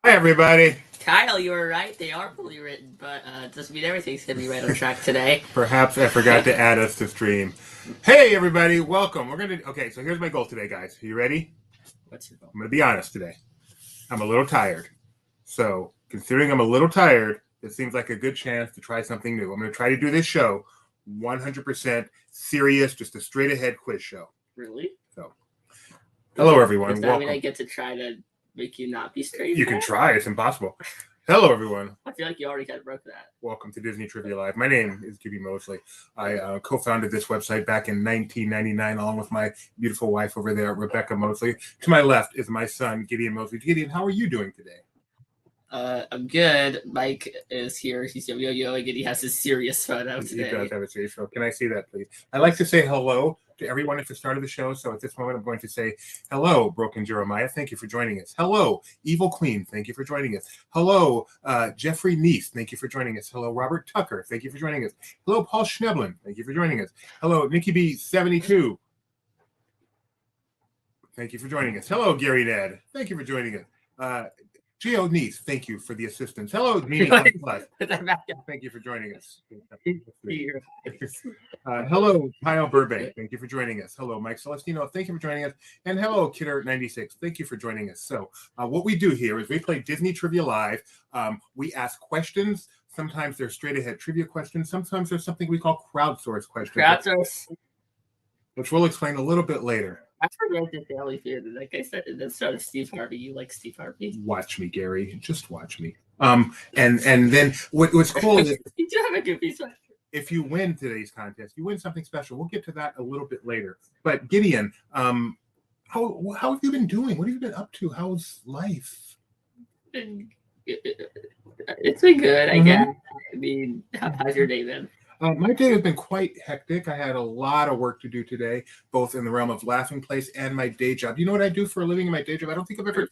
Hi, everybody. Kyle, you were right. They are fully written, but it doesn't mean everything's going to be right on track today. Perhaps I forgot to add us to stream. Hey, everybody. Welcome. Okay, so here's my goal today, guys. Are you ready? What's your goal? I'm going to be honest today. I'm a little tired. So, considering I'm a little tired, it seems like a good chance to try something new. I'm going to try to do this show 100% serious, just a straight ahead quiz show. Really? So, hello, everyone. Does that Welcome. mean I get to try to make you not be straight? You can try. It's impossible. Hello, everyone. I feel like you already kind of broke that. Welcome to Disney Trivia Live. My name is Gibby Mosley. I co-founded this website back in 1999 along with my beautiful wife over there, Rebecca Mosley. To my left is my son, Gideon Mosley. Gideon, how are you doing today? I'm good. Mike is here. He's yo-yo-yoing, and he has his serious photo today. He does have a serious photo. Can I see that, please? I like to say hello to everyone at the start of the show. So at this moment, I'm going to say hello, Broken Jeremiah. Thank you for joining us. Hello, Evil Queen. Thank you for joining us. Hello, Jeffrey Neese. Thank you for joining us. Hello, Robert Tucker. Thank you for joining us. Hello, Paul Schneblin. Thank you for joining us. Hello, Nikki B72. Thank you for joining us. Hello, Gary Ned. Thank you for joining us. Geo Neese, thank you for the assistance. Hello, Nina Plus. Thank you for joining us. Hello, Kyle Burbank. Thank you for joining us. Hello, Mike Celestino. Thank you for joining us. And hello, Kidder96. Thank you for joining us. So what we do here is we play Disney Trivia Live. We ask questions. Sometimes they're straight ahead trivia questions. Sometimes there's something we call crowdsource questions. Which we'll explain a little bit later. I forgot the Daily Fear. Like I said, that's not Steve Harvey. You like Steve Harvey? Watch me, Gary. Just watch me. And then what's cool is you do have a good piece. If you win today's contest, you win something special. We'll get to that a little bit later. But Gideon, how have you been doing? What have you been up to? How's life? It's been good, I guess. I mean, how's your day been? My day has been quite hectic. I had a lot of work to do today, both in the realm of Laughing Place and my day job. You know what I do for a living in my day job? I don't think I've ever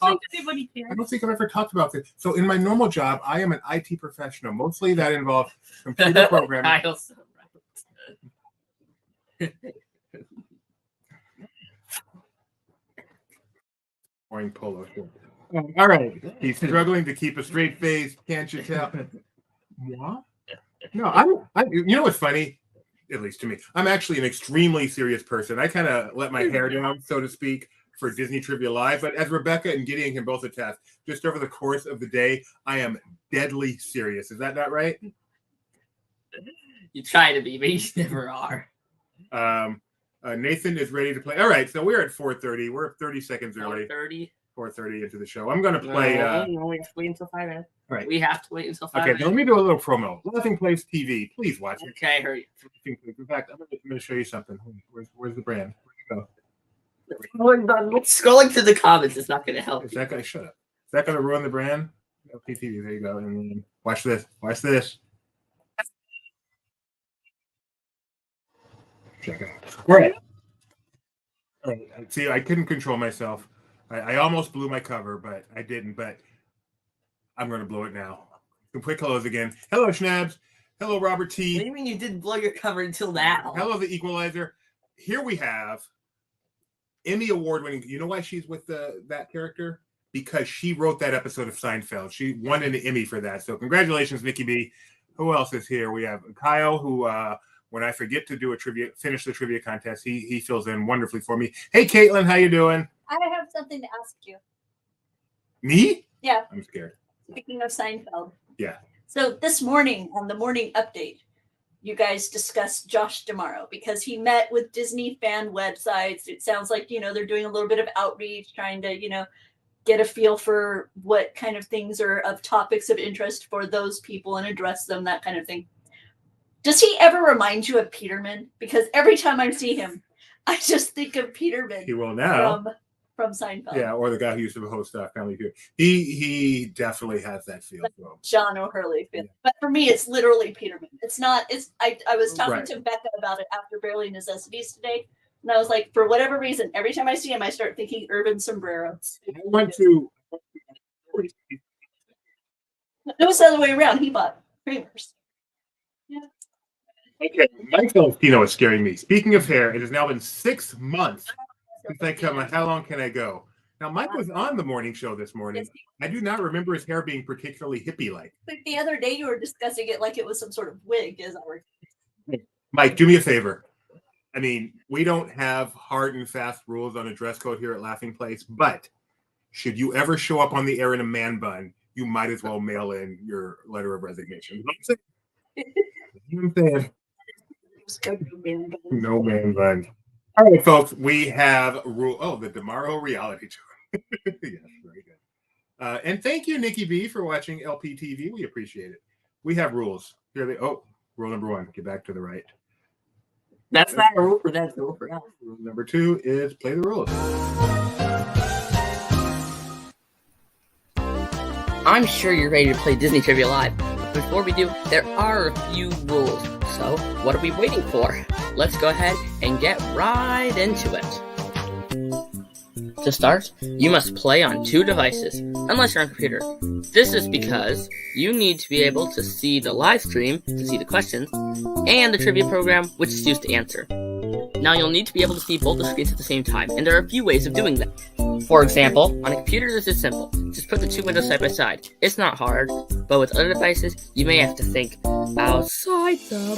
talked about this. So in my normal job, I am an IT professional. Mostly that involves computer programming. Wearing polo shirt. All right. He's struggling to keep a straight face. Can't you tell? What? No, you know what's funny? At least to me, I'm actually an extremely serious person. I kind of let my hair down, so to speak, for Disney Trivia Live. But as Rebecca and Gideon can both attest, just over the course of the day, I am deadly serious. Is that not right? You try to be, but you never are. Nathan is ready to play. All right, so we're at 4:30. We're 30 seconds early. 4:30 into the show. I'm going to play. No, we have to wait until 5 minutes. Right. We have to wait until 5 minutes. Okay, let me do a little promo. Laughing Place TV. Please watch it. Okay, hurry. In fact, I'm going to show you something. Where's the brand? Where'd you go? Scrolling through the comments is not going to help. Is that going to shut up? Is that going to ruin the brand? Okay, TV. There you go. And then watch this. Watch this. Check it out. Right. All right. See, I couldn't control myself. I almost blew my cover, but I didn't. But I'm going to blow it now. Quick hellos again. Hello, Schnabs. Hello, Robert T. What do you mean you didn't blow your cover until now? Hello, the Equalizer. Here we have Emmy Award winning. You know why she's with that character? Because she wrote that episode of Seinfeld. She won an Emmy for that. So congratulations, Nikki B. Who else is here? We have Kyle, who when I forget to finish the trivia contest, he fills in wonderfully for me. Hey, Caitlin, how you doing? I have something to ask you. Me? Yeah. I'm scared. Speaking of Seinfeld. Yeah. So this morning on the morning update, you guys discussed Josh D'Amaro because he met with Disney fan websites. It sounds like, they're doing a little bit of outreach, trying to, get a feel for what kind of things are of topics of interest for those people and address them, that kind of thing. Does he ever remind you of Peterman? Because every time I see him, I just think of Peterman. He will now. From Seinfeld. Yeah, or the guy who used to host Family Feud. He definitely has that feel. John O'Hurley feel. Yeah. But for me, it's literally Peterman. It's not. I was talking to Becca about it after Barely Necessities today, and I was like, for whatever reason, every time I see him, I start thinking Urban Sombrero. I went to. It was the other way around. He bought Kramer's. Yeah. Okay, Mike Celestino is scaring me. Speaking of hair, it has now been 6 months since I come. How long can I go? Now, Mike was on the morning show this morning. Yes, I do not remember his hair being particularly hippie-like. but the other day you were discussing it like it was some sort of wig. As our Mike, do me a favor. I mean, we don't have hard and fast rules on a dress code here at Laughing Place, but should you ever show up on the air in a man bun, you might as well mail in your letter of resignation. You know what I'm saying? No man bun. All right, folks, we have the Tomorrow reality show. Yes, very good. And thank you, Nikki B, for watching LPTV. We appreciate it. We have rules. Here they rule number 1, get back to the right. That's not a rule for that. It's a rule for us. Rule number 2 is play the rules. I'm sure you're ready to play Disney Trivia Live. But before we do, there are a few rules. So, what are we waiting for? Let's go ahead and get right into it. To start, you must play on 2 devices, unless you're on a computer. This is because you need to be able to see the live stream to see the questions, and the trivia program, which is used to answer. Now you'll need to be able to see both the screens at the same time, and there are a few ways of doing that. For example, on a computer this is simple. Just put the 2 windows side by side. It's not hard, but with other devices, you may have to think outside the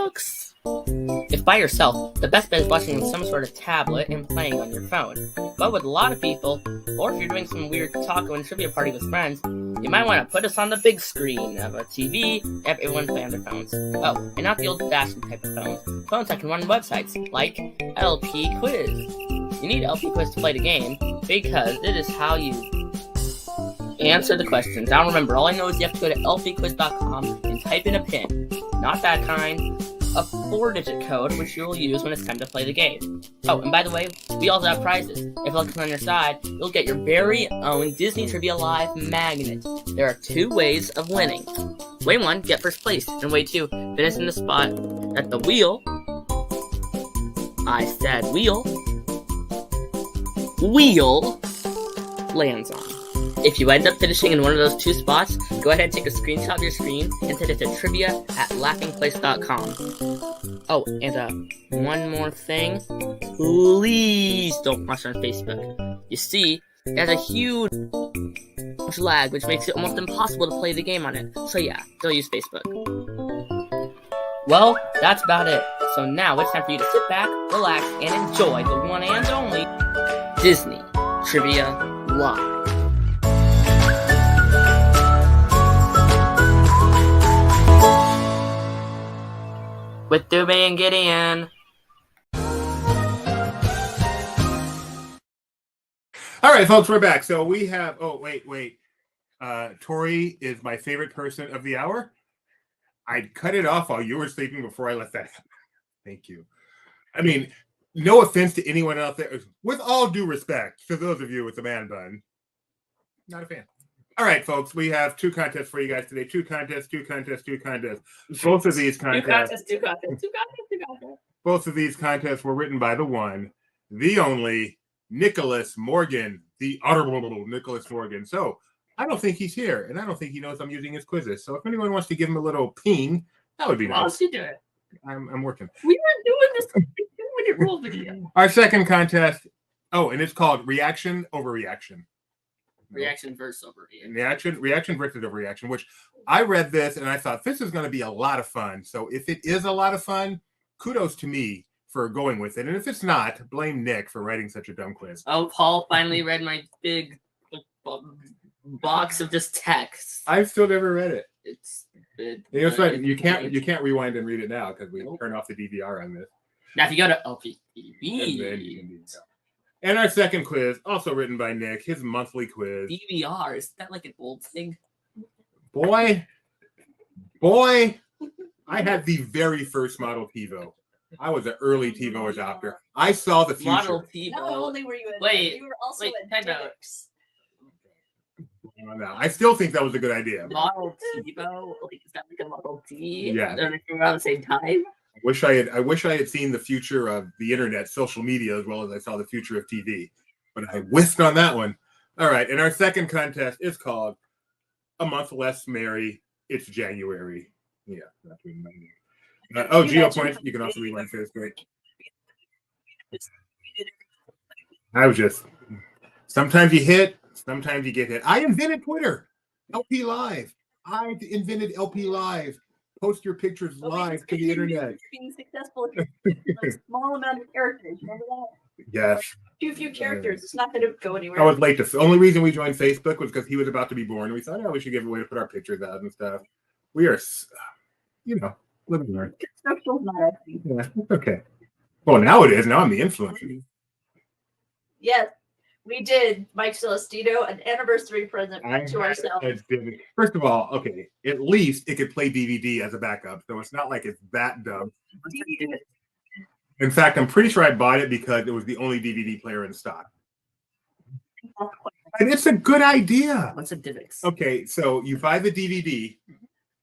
box. If by yourself, the best bet is watching some sort of tablet and playing on your phone. But with a lot of people, or if you're doing some weird taco and trivia party with friends, you might want to put us on the big screen of a TV, have everyone play on their phones. Oh, and not the old-fashioned type of phones. Phones that can run websites, like LP Quiz. You need LP Quiz to play the game, because it is how you answer the questions. Now remember, all I know is you have to go to lpquiz.com and type in a PIN. Not that kind. A 4-digit code, which you will use when it's time to play the game. Oh, and by the way, we also have prizes. If you look on your side, you'll get your very own Disney Trivia Live magnet. There are 2 ways of winning. Way 1, get first place, and way 2, finish in the spot that the wheel, I said wheel, lands on. If you end up finishing in one of those 2 spots, go ahead and take a screenshot of your screen and send it to trivia@laughingplace.com. Oh, and one more thing. Please don't watch on Facebook. You see, it has a huge lag, which makes it almost impossible to play the game on it. So yeah, don't use Facebook. Well, that's about it. So now it's time for you to sit back, relax, and enjoy the one and only Disney Trivia Live. With Dube and Gideon. All right, folks, we're back. So we have, wait. Tori is my favorite person of the hour. I'd cut it off while you were sleeping before I let that happen. Thank you. I mean, no offense to anyone out there. With all due respect to those of you with the man bun, not a fan. All right, folks, we have 2 contests for you guys today. 2 contests. Both of these contests. Two contests. Both of these contests were written by the one, the only, Nicholas Morgan, the honorable Nicholas Morgan. So I don't think he's here, and I don't think he knows I'm using his quizzes. So if anyone wants to give him a little ping, that would be nice. I'll see do it. I'm working. We were doing this when it rolled video. Our second contest, and it's called Reaction Overreaction. Reaction versus overreaction. Reaction versus overreaction, which I read this and I thought this is going to be a lot of fun. So if it is a lot of fun, kudos to me for going with it. And if it's not, blame Nick for writing such a dumb quiz. Oh, Paul finally read my big box of just text. I've still never read it. It's good. You know, you can't rewind and read it now because we turn off the DVR on this. Now if you go to LPTV. And our second quiz, also written by Nick, his monthly quiz. DVR, is that like an old thing? Boy, I had the very first model TiVo. I was an early TiVo adopter. I saw the future. Model TiVo. Not only were you you were also a Dix. I still think that was a good idea. Model TiVo? Like, is that like a Model T? Yeah. They're around the same time? I wish I had seen the future of the internet, social media, as well as I saw the future of TV. But I whiffed on that one. All right. And our second contest is called A Month Less Merry. It's January. Yeah. Geo points. You can also rewind for this. Great. I was just sometimes you hit, sometimes you get hit. I invented Twitter, LP Live. I invented LP Live. Post your pictures live to the internet. Being successful with a small amount of characters. Remember that? Yes. Too few characters. It's not going to go anywhere. I was late. The only reason we joined Facebook was because he was about to be born. And we thought, oh, we should give a way to put our pictures out and stuff. We are, live and learn. Social's not a thing. Yeah, okay. Well, now it is. Now I'm the influencer. Yes, we did, Mike Celestino, an anniversary present to ourselves. First of all, okay, at least it could play DVD as a backup, so it's not like it's that dumb. In fact, I'm pretty sure I bought it because it was the only DVD player in stock. And it's a good idea. What's a DivX? Okay, so you buy the DVD,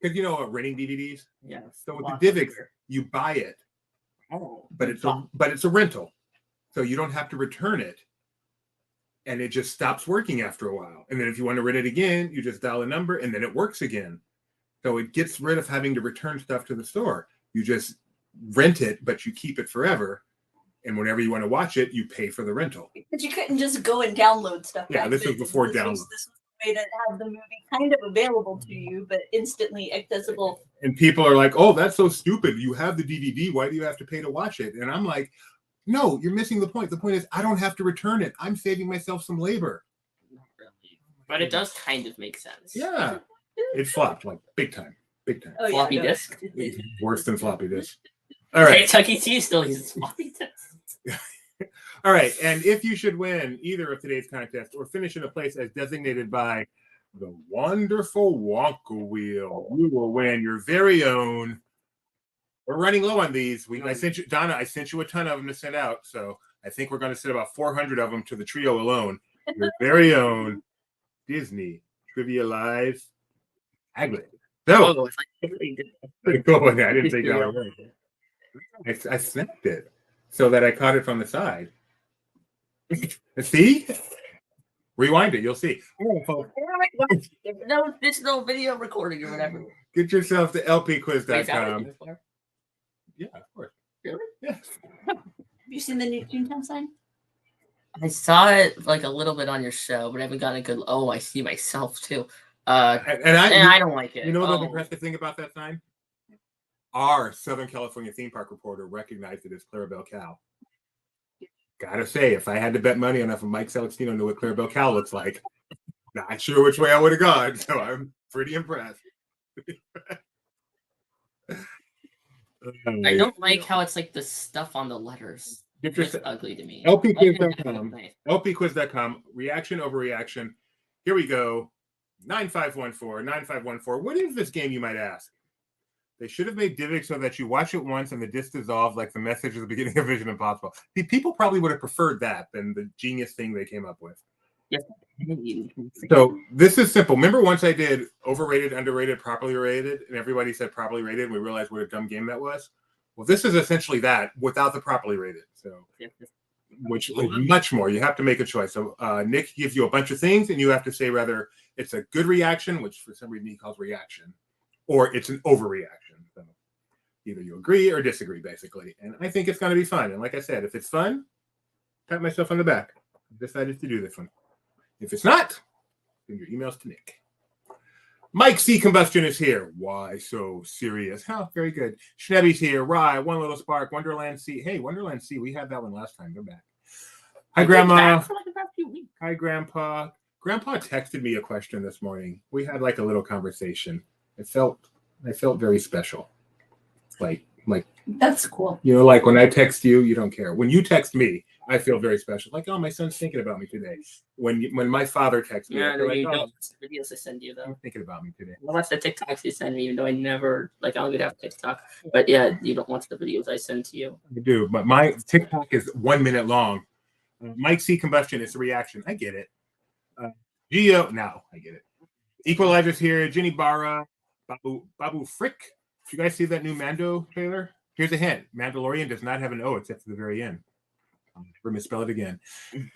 because you know what, renting DVDs? Yeah. So with the DivX, you buy it. Oh. But it's a rental. So you don't have to return it. And it just stops working after a while. And then if you want to rent it again, you just dial a number and then it works again. So it gets rid of having to return stuff to the store. You just rent it, but you keep it forever. And whenever you want to watch it, you pay for the rental. But you couldn't just go and download stuff. Yeah, this was before download. This was the way to have the movie kind of available to you, but instantly accessible. And people are like, oh, that's so stupid. You have the DVD. Why do you have to pay to watch it? And I'm like, no, you're missing the point. The point is I don't have to return it. I'm saving myself some labor. Not really. But it does kind of make sense. Yeah. It flopped like big time. Big time. Oh, Floppy disk? Worse than floppy disk. All right. Kentucky T still uses floppy disk. All right. And if you should win either of today's contests or finish in a place as designated by the wonderful Wonka Wheel, you will win your very own. We're running low on these. I sent you, Donna, I sent you a ton of them to send out. So I think we're going to send about 400 of them to the trio alone. Your very own Disney Trivia Live Aglet. So, I didn't take that away. I snapped it so that I caught it from the side. See? Rewind it. You'll see. There's no video recording or whatever. Get yourself to lpquiz.com. Yeah, of course. Really? Yes. Have you seen the new Toontown sign? I saw it like a little bit on your show, but I haven't gotten a good. Oh, I see myself too. And I don't like it. You know the impressive thing about that sign? Our Southern California theme park reporter recognized it as Clarabelle Cow. Gotta say, if I had to bet money on if Mike Celestino knew what Clarabelle Cow looks like, not sure which way I would have gone. So I'm pretty impressed. I don't like how it's like the stuff on the letters. It's ugly to me. lpquiz.com. lpquiz.com. Reaction, overreaction. Here we go. 9514. What is this game, you might ask? They should have made DivX so that you watch it once and the disc dissolves like the message at the beginning of Vision Impossible. The people probably would have preferred that than the genius thing they came up with. Yes. So this is simple. Remember once I did overrated, underrated, properly rated, and everybody said properly rated, and we realized what a dumb game that was? Well, this is essentially that without the properly rated. So, which is much more. You have to make a choice. So Nick gives you a bunch of things, and you have to say whether it's a good reaction, which for some reason he calls reaction, or it's an overreaction. So either you agree or disagree, basically. And I think it's going to be fun. And like I said, if it's fun, pat myself on the back. I decided to do this one. If it's not, send your emails to Nick. Mike C. Combustion is here. Why so serious? How very good. Schnebby's here. Rye, One Little Spark, Wonderland C. Hey, Wonderland C. We had that one last time. They're back. Hi, Grandma. Hi, Grandpa. Grandpa texted me a question this morning. We had like a little conversation. I felt very special. Like that's cool. You know, like when I text you, you don't care. When you text me, I feel very special. Like, oh, my son's thinking about me today. When my father texts me, yeah, like, you don't watch the videos I send you though. I'm thinking about me today. I watch the TikToks you send me, even though I never I don't even have TikTok. But yeah, you don't watch the videos I send to you. I do, but my TikTok is 1 minute long. Mike C. Combustion is a reaction. I get it. Geo, now I get it. Equalizer's here. Jenny Barra, Babu Frick. Did you guys see that new Mando trailer? Here's a hint. Mandalorian does not have an O except for the very end. I'll never misspell it again.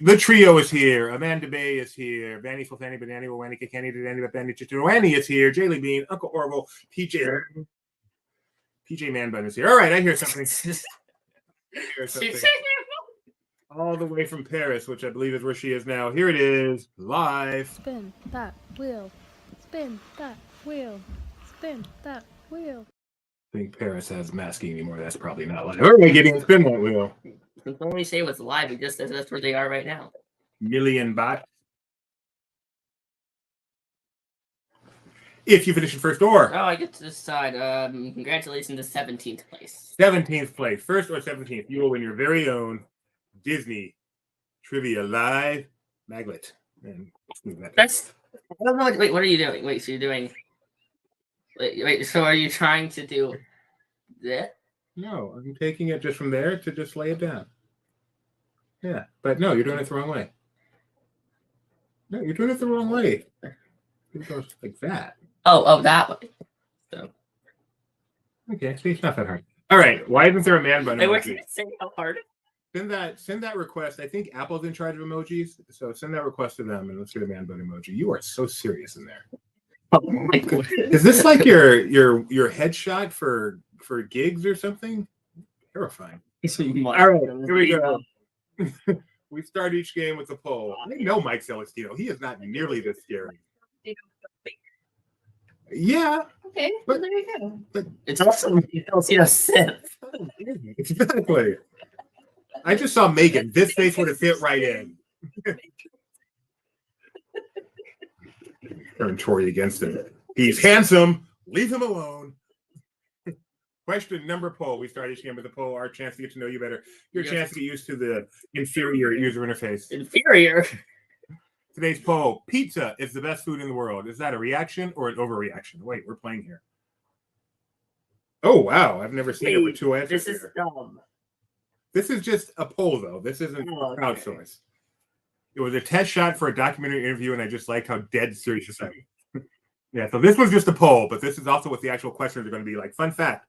The trio is here. Amanda Bay is here. Vanny Fulfani, Banani, Wanika, Kenny, Danny, Bani, Chitruani is here. Jaylee Bean, Uncle Orville, PJ Man Bun is here. All right, I hear something. all the way from Paris, which I believe is where she is now. Here it is, live. Spin that wheel. Spin that wheel. Spin that wheel. I think Paris has masking anymore. That's probably not live. All right, getting a spin that wheel. When we say what's live, it just says that's where they are right now. Million baht. If you finish in first or Oh, I get to decide. Congratulations to 17th place. 17th place, first or 17th, you will win your very own Disney Trivia Live magnet. And That's. I don't know. Wait, what are you doing? Wait, so you're doing. Wait. So are you trying to do this? No, I'm taking it just from there to just lay it down. Yeah, but no, you're doing it the wrong way. No, you're doing it the wrong way. It goes like that. Oh, that way. So. Okay, see, it's not that hard. All right, why isn't there a man button? Wait, what did you say? How hard? Send that request. I think Apple's in charge of emojis, so send that request to them and let's get a man button emoji. You are so serious in there. Oh my God. Is this like your headshot for gigs or something? Terrifying. All right, here we go. We start each game with a poll. I know Mike Celestino. He is not nearly this scary. Yeah. Okay, But- well, there you go. But It's also you don't see a sip. exactly. I just saw Megan. This face would have fit right in. Turn Tori against him. He's handsome. Leave him alone. Question number poll. We start each game with a poll. Our chance to get to know you better. Your Yes. chance to get used to the inferior user interface. Inferior. Today's poll. Pizza is the best food in the world. Is that a reaction or an overreaction? Wait, we're playing here. Oh, wow. I've never seen it with two answers. This is here. dumb. This is just a poll, though. This isn't Oh, okay. crowdsourced. It was a test shot for a documentary interview, and I just like how dead serious I am. Yeah, so this was just a poll, but this is also what the actual questions are going to be like. Fun fact,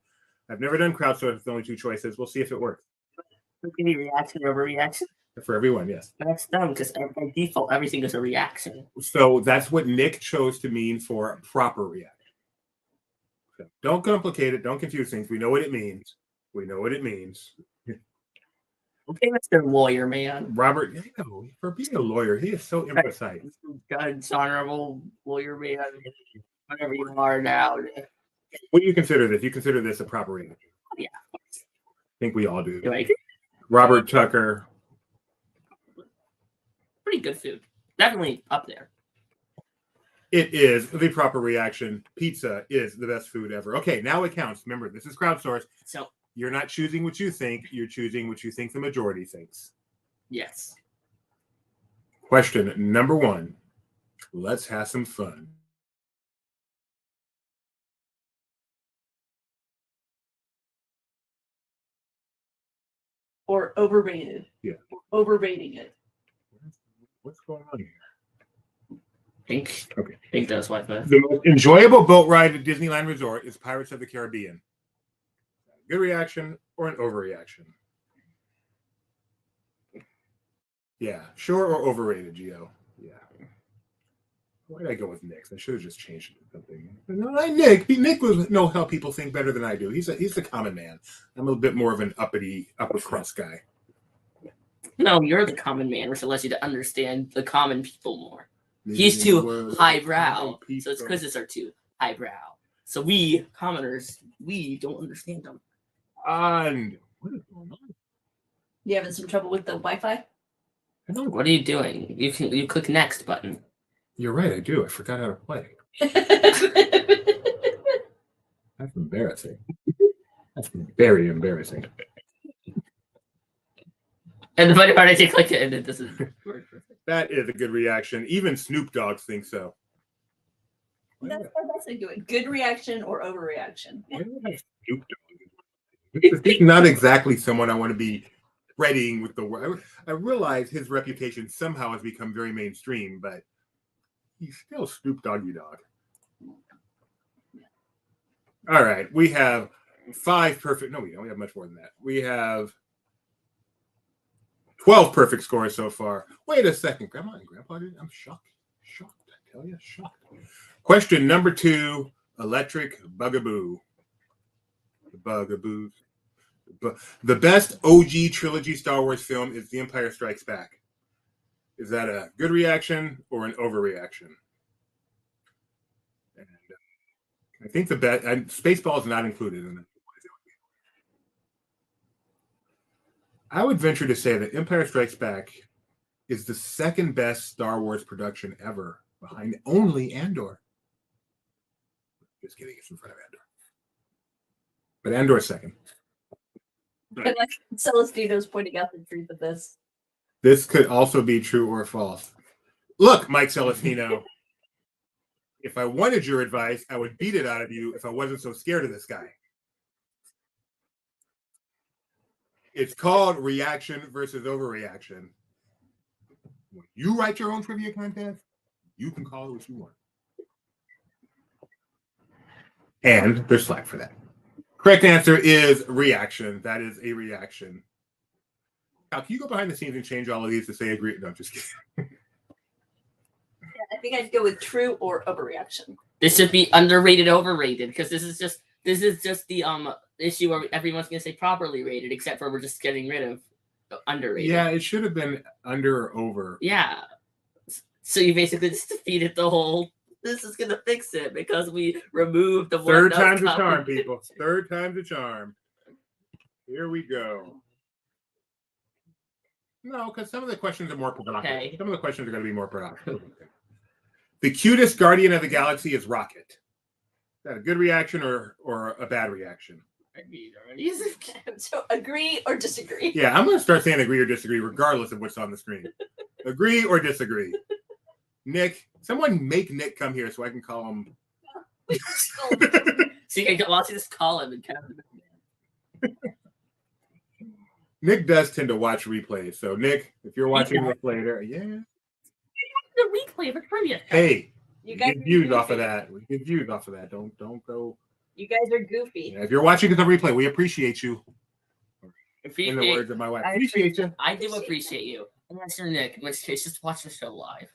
I've never done crowdsourced with only two choices. We'll see if it works. Can you reaction or overreaction? For everyone, yes. That's dumb because by default everything is a reaction. So that's what Nick chose to mean for proper reaction. So don't complicate it. Don't confuse things. We know what it means. We know what it means. Okay, Mr. Lawyer Man. Robert, you know, for being a lawyer, he is so imprecise. Judge, honorable lawyer man, whatever you are now. What do you consider this? You consider this a proper reaction? Yeah. I think we all do. Like, Robert Tucker. pretty good food. Definitely up there. It is the proper reaction. Pizza is the best food ever. Okay, now it counts. Remember, this is crowdsourced. So, You're not choosing what you think. You're choosing what you think the majority thinks. yes. Question number one. Let's have some fun. Or overrated. Yeah. Overrating it. What's going on here? Think. Okay. Think that's what the The most enjoyable boat ride at Disneyland Resort is Pirates of the Caribbean. Good reaction or an overreaction? Yeah, sure or overrated, Gio? Yeah. Why did I go with Nick? I should have just changed it to something. No, Nick. Nick will know how people think better than I do. He's the common man. I'm a little bit more of an upper crust guy. No, you're the common man, which allows you to understand the common people more. He's too highbrow. So it's because are too highbrow. So we, commoners, we don't understand them. And what is going on? You having some trouble with the Wi-Fi? What are you doing? You click next button. You're right, I do. I forgot how to play. That's embarrassing. That's very embarrassing. And the funny part is you click it and it doesn't work. That is a good reaction. Even Snoop Dogg thinks so. That's a good reaction or overreaction. Why do I have Snoop Dogg? He's not exactly someone I want to be spreading with the word. I realize his reputation somehow has become very mainstream, but he's still Snoop Doggy Dog. All right, we have 5 perfect. No, we don't. We have much more than that. We have 12 perfect scores so far. Wait a second. Grandma and Grandpa did. I'm shocked. Shocked. I tell you, shocked. Question number 2. Electric Bugaboo. The Bugaboos. But the best OG trilogy Star Wars film is The Empire Strikes Back. Is that a good reaction or an overreaction? And I think the best, Spaceball is not included in it. I would venture to say that Empire Strikes Back is the second best Star Wars production ever, behind only Andor. Just kidding, it's in front of Andor. But Andor's second. And like Celestino's pointing out the truth of this. This could also be true or false. Look, Mike Celestino, if I wanted your advice, I would beat it out of you if I wasn't so scared of this guy. It's called reaction versus overreaction. When you write your own trivia contest, you can call it what you want. And there's slack for that. Correct answer is reaction. That is a reaction. Now, can you go behind the scenes and change all of these to say agree? No, just kidding. Yeah, I think I'd go with true or overreaction. This should be underrated, overrated, because this is just the issue where everyone's gonna say properly rated, except for we're just getting rid of underrated. Yeah, it should have been under or over. Yeah. So you basically just defeated the whole. This is gonna fix it because we removed the Third time's a charm, people. Third time's a charm. Here we go. No, because some of the questions are more provocative. Okay. Some of the questions are going to be more provocative. The cutest Guardian of the Galaxy is Rocket. Is that a good reaction or a bad reaction? So agree or disagree? Yeah, I'm going to start saying agree or disagree regardless of what's on the screen. Agree or disagree? Nick, someone make Nick come here so I can call him. See, I want to just call him and count him. Nick does tend to watch replays. So, Nick, if you're watching this later, yeah. The replay of a trivia. Hey, You we guys get are views goofy. off of that. We get views off of that. Don't go. You guys are goofy. Yeah, if you're watching the replay, we appreciate you. In the Appreciate. words of my wife, I appreciate you. I do appreciate you. Unless you're Nick, in which case, just watch the show live.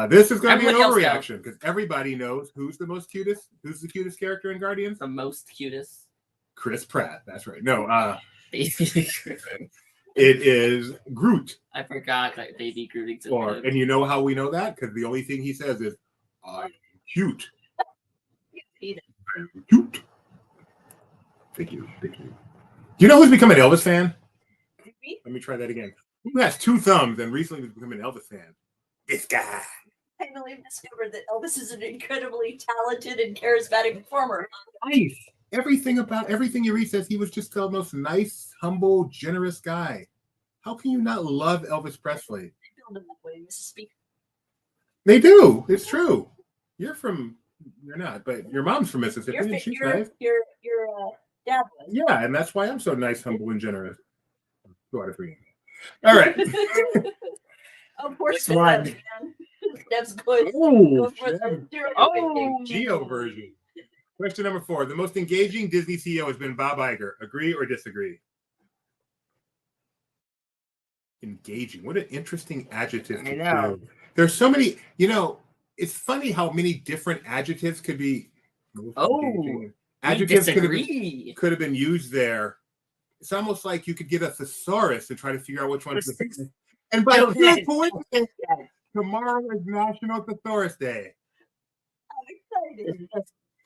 This is going to be an Everybody else overreaction because everybody knows who's the cutest character in Guardians. The most cutest. Chris Pratt. That's right. No, Baby it is Groot. I forgot that Baby Groot existed. And you know how we know that? Because the only thing he says is, "I'm cute." He I'm cute. Thank you. Thank you. Do you know who's become an Elvis fan? Let me try that again. Who has two thumbs and recently has become an Elvis fan? This guy. finally discovered that Elvis is an incredibly talented and charismatic performer. Nice. Everything you read says he was just the most nice, humble, generous guy. How can you not love Elvis Presley? They build him that way, Mrs. Speaker. They do. It's true. You're not, but your mom's from Mississippi, Your and she's nice. dad was. Yeah, and that's why I'm so nice, humble, and generous. 2 out of 3. All right. Oh, poor Which Steph, one? man. Steph's good. Oh, For the zero Oh. Geo version. Question number 4. The most engaging Disney CEO has been Bob Iger. Agree or disagree? Engaging. What an interesting adjective. I know. There's so many, it's funny how many different adjectives could be. Oh, Adjectives disagree. could have been used there. It's almost like you could get a thesaurus to try to figure out which one is the. And by pure coincidence, tomorrow is National Thesaurus Day. I'm excited.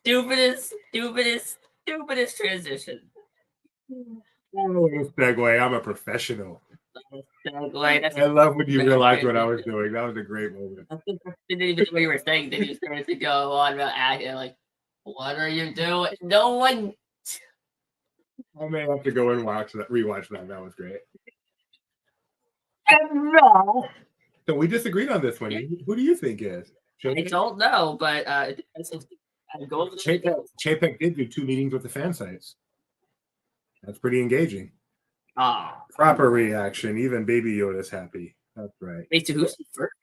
Stupidest transition. Segue. I'm a professional. Like, I love when you realized what I was doing. That was a great moment. didn't even know what you were saying. Then you started to go on about acting like, what are you doing? No one. I may have to go and rewatch that. That was great. So we disagreed on this one. Who do you think is? I don't know, but I'm going with Chapek did do 2 meetings with the fan sites. That's pretty engaging. Proper reaction. Even Baby Yoda's happy. That's right. Wait, to who's first?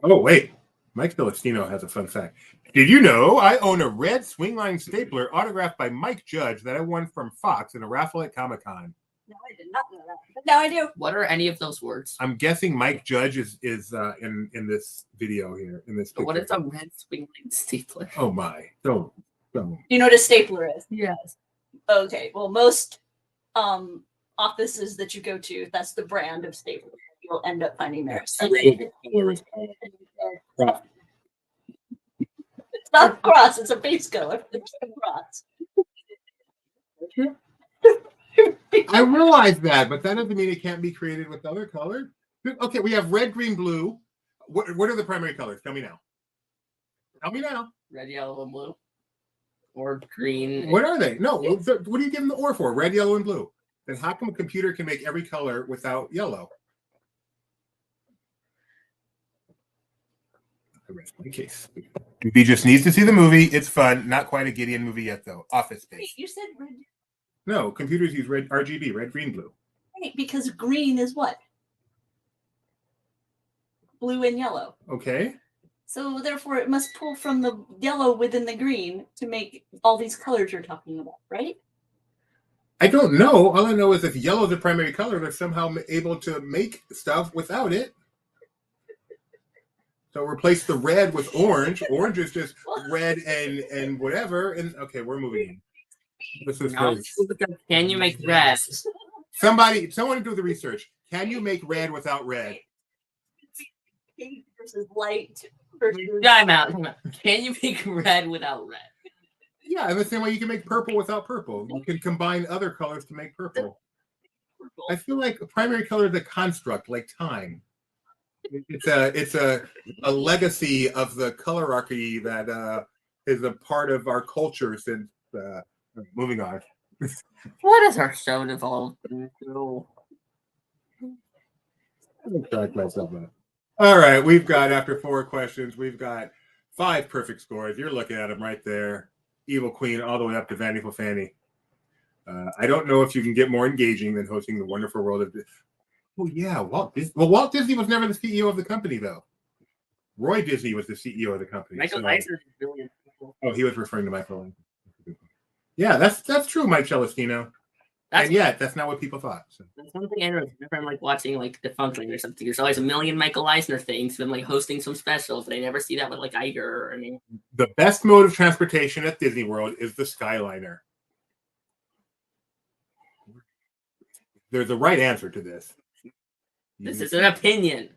Oh, wait. Mike Celestino has a fun fact. Did you know I own a red swingline stapler autographed by Mike Judge that I won from Fox in a raffle at Comic-Con? No, I did not know that. But now I do. What are any of those words? I'm guessing Mike Judge is in this video here, in this picture. What is a red swing line stapler? Oh, my. Don't. You know what a stapler is? Yes. Okay. Well, most offices that you go to, that's the brand of stapler you'll end up finding there. So Cross. it's not a cross, it's a base color. It's a cross. I realize that, but that doesn't mean it can't be created with other colors. Okay, we have red, green, blue. What are the primary colors? Tell me now. Tell me now. Red, yellow, and blue. Or green. What are they? No, what are you giving the or for? Red, yellow, and blue. Then how come a computer can make every color without yellow? I rest my case. He just needs to see the movie. It's fun. Not quite a Gideon movie yet, though. Office Space. Wait, you said red. No, computers use red RGB, red, green, blue. Right, because green is what? Blue and yellow. Okay. So therefore it must pull from the yellow within the green to make all these colors you're talking about, right? I don't know. All I know is if yellow is the primary color, they're somehow able to make stuff without it. So replace the red with orange. Orange is just red and whatever. And okay, we're moving in. This is No. crazy. Can you make red? Someone do the research. Can you make red without red? Pink versus light versus Time out. Can you make red without red? Yeah, in the same way you can make purple without purple. You can combine other colors to make purple. I feel like a primary color is a construct, like time. It's a legacy of the colorarchy that is a part of our culture since. Moving on. What is our show devolved into? All right, we've got, after 4 questions, we've got 5 perfect scores. You're looking at them right there. Evil Queen all the way up to Vanity Fanny. I don't know if you can get more engaging than hosting the wonderful world of... Oh, yeah, Walt Disney. Well, Walt Disney was never the CEO of the company, though. Roy Disney was the CEO of the company. Michael Eisner is brilliant. Oh, he was referring to Michael. Yeah, that's true, Mike Celestino. And yet, that's not what people thought. So. That's one thing I know. Whenever I'm like watching like Defunctling or something, there's always a million Michael Eisner things. Been like hosting some specials, but I never see that with like Iger or anything. The best mode of transportation at Disney World is the Skyliner. There's a right answer to this. This is an opinion.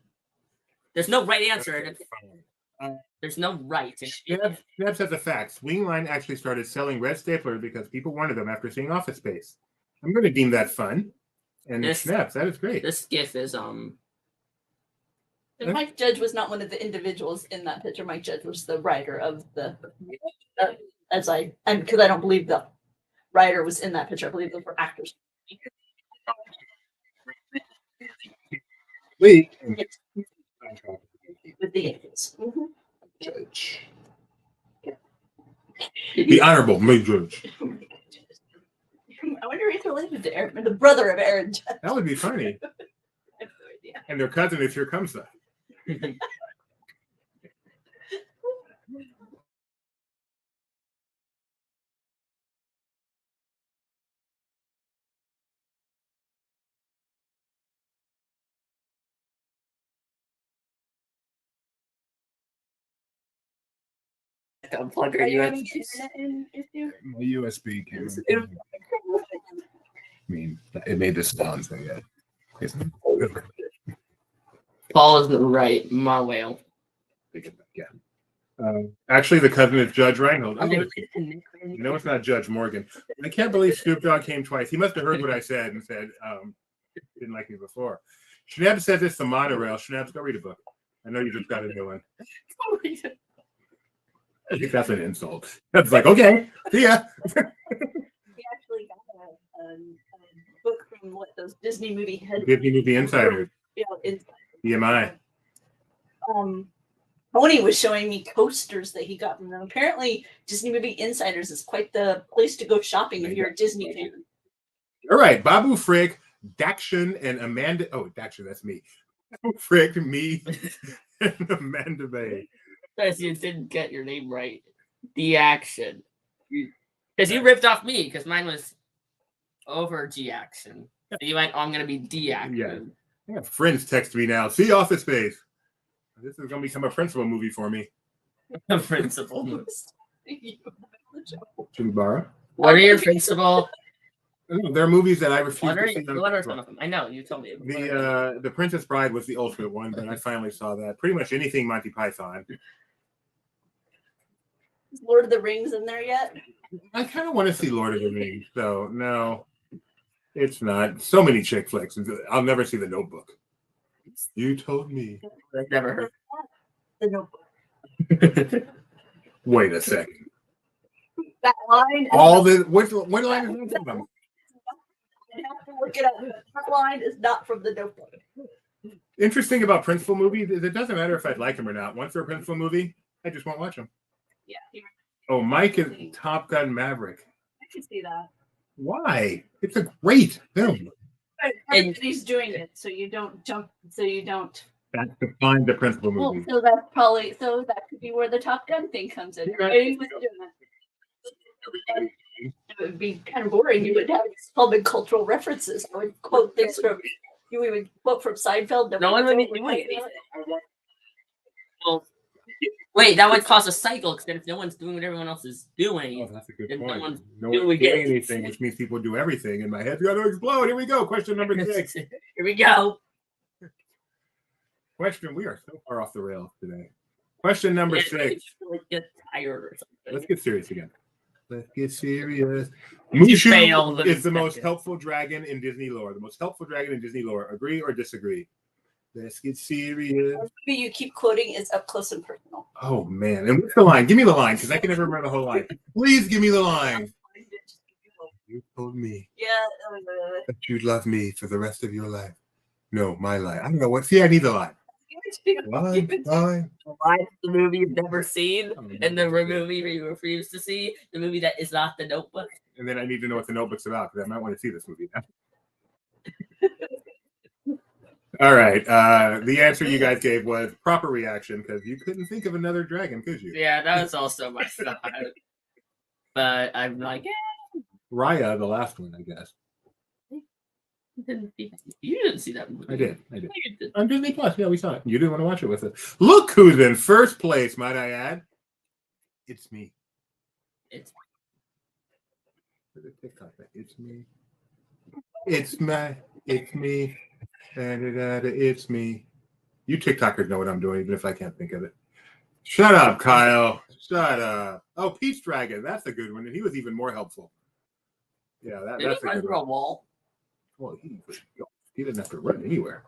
There's no right answer. There's no right. Schnapp says a fact. Swingline actually started selling red staplers because people wanted them after seeing Office Space. I'm going to deem that fun. And Schnapp, that is great. This GIF is And Mike Judge was not one of the individuals in that picture. Mike Judge was the writer of the. Because I don't believe the writer was in that picture. I believe those were actors. Wait. With the angels. Mm-hmm. Judge. The Honorable Mike Judge. I wonder if he's related to Aaron, the brother of Aaron Judge. That would be funny. I have no idea. And their cousin is Here Comes That. unplug Are our you having USB. internet issue? My USB came. I mean, it made this sound, so yeah. Paul is right. My whale. Yeah. Actually, the cousin is Judge Reinhold. Oh, No, it's not Judge Morgan. I can't believe Snoop Dogg came twice. He must have heard what I said and said, didn't like me before. Schnapp says it's the monorail. Schnapp, go read a book. I know you just got a new one. I think that's an insult. That's like, okay, see ya. We actually got a book from those Disney movie heads. Disney Movie Insider. Yeah, BMI. Tony was showing me coasters that he got from them. Apparently, Disney Movie Insiders is quite the place to go shopping if you're a Disney fan. All right, Babu Frick, Dakshin, and Amanda. Oh, Dakshin, that's me. Babu Frick, me, and Amanda Bay. Because you didn't get your name right. The action. Because you ripped off me, because mine was over G action. So you went, oh, I'm going to be D action. Yeah, friends text me now. See Office Space. This is going to become a principal movie for me. Principal. Should we borrow? What are your principal? There are movies that I refuse What to are, see. what are some of them? I know you told me. The Princess Bride was the ultimate one, but I finally saw that. Pretty much anything Monty Python. Is Lord of the Rings in there yet? I kind of want to see Lord of the Rings, so no, it's not. So many chick flicks. I'll never see The Notebook. You told me. I've never heard. The Notebook. Wait a second. That line. All the what line is that from? I have to look it up. That line is not from The Notebook. Interesting about Principal movies is it doesn't matter if I'd like them or not. Once they're a Principal movie, I just won't watch them. Yeah. Oh, Mike is Top Gun Maverick. I can see that. Why? It's a great film. And he's doing it, so you don't jump. So you don't. That's defined the Principal Well, movie. so that's probably that could be where the Top Gun thing comes in. Everybody was doing that. It would be kind of boring. You would have all cultural references. I would quote things from. You would quote from Seinfeld. No one would be doing anything. Well, wait, that would cause a cycle because then if no one's doing what everyone else is doing, Oh, that's a good then point. No doing one's doing anything, which means people do everything. And my head's got to explode. Here we go. Question number 6. Here we go. Question. We are so far off the rails today. Question number 6. Get tired or something. Let's get serious again. Let's get serious. You Mushu failed is the in most second. helpful dragon in Disney lore. The most helpful dragon in Disney lore. Agree or disagree? Let's get serious. Who you keep quoting is Up Close and Personal. Oh, man. And what's the line? Give me the line because I can never remember the whole line. Please give me the line. You told me Yeah. that you'd love me for the rest of your life. No, my life. I don't know what. See, I need the line. Line. The movie you've never seen, and the movie you refuse to see, the movie that is not The Notebook. And then I need to know what the Notebook's about because I might want to see this movie now. All right. The answer you guys gave was proper reaction because you couldn't think of another dragon, could you? Yeah, that was also my style. But I'm like, Raya, the last one, I guess. you didn't see that movie. I did. You did. On Disney Plus. Yeah, we saw it. You didn't want to watch it with us. Look who's in first place, might I add. It's me. It's It's me. It's me. It's me. You TikTokers know what I'm doing, even if I can't think of it. Shut up, Kyle. Shut up. Oh, Peach Dragon. That's a good one. And he was even more helpful. Yeah, that's a good one. wall. Well, he didn't have to run anywhere.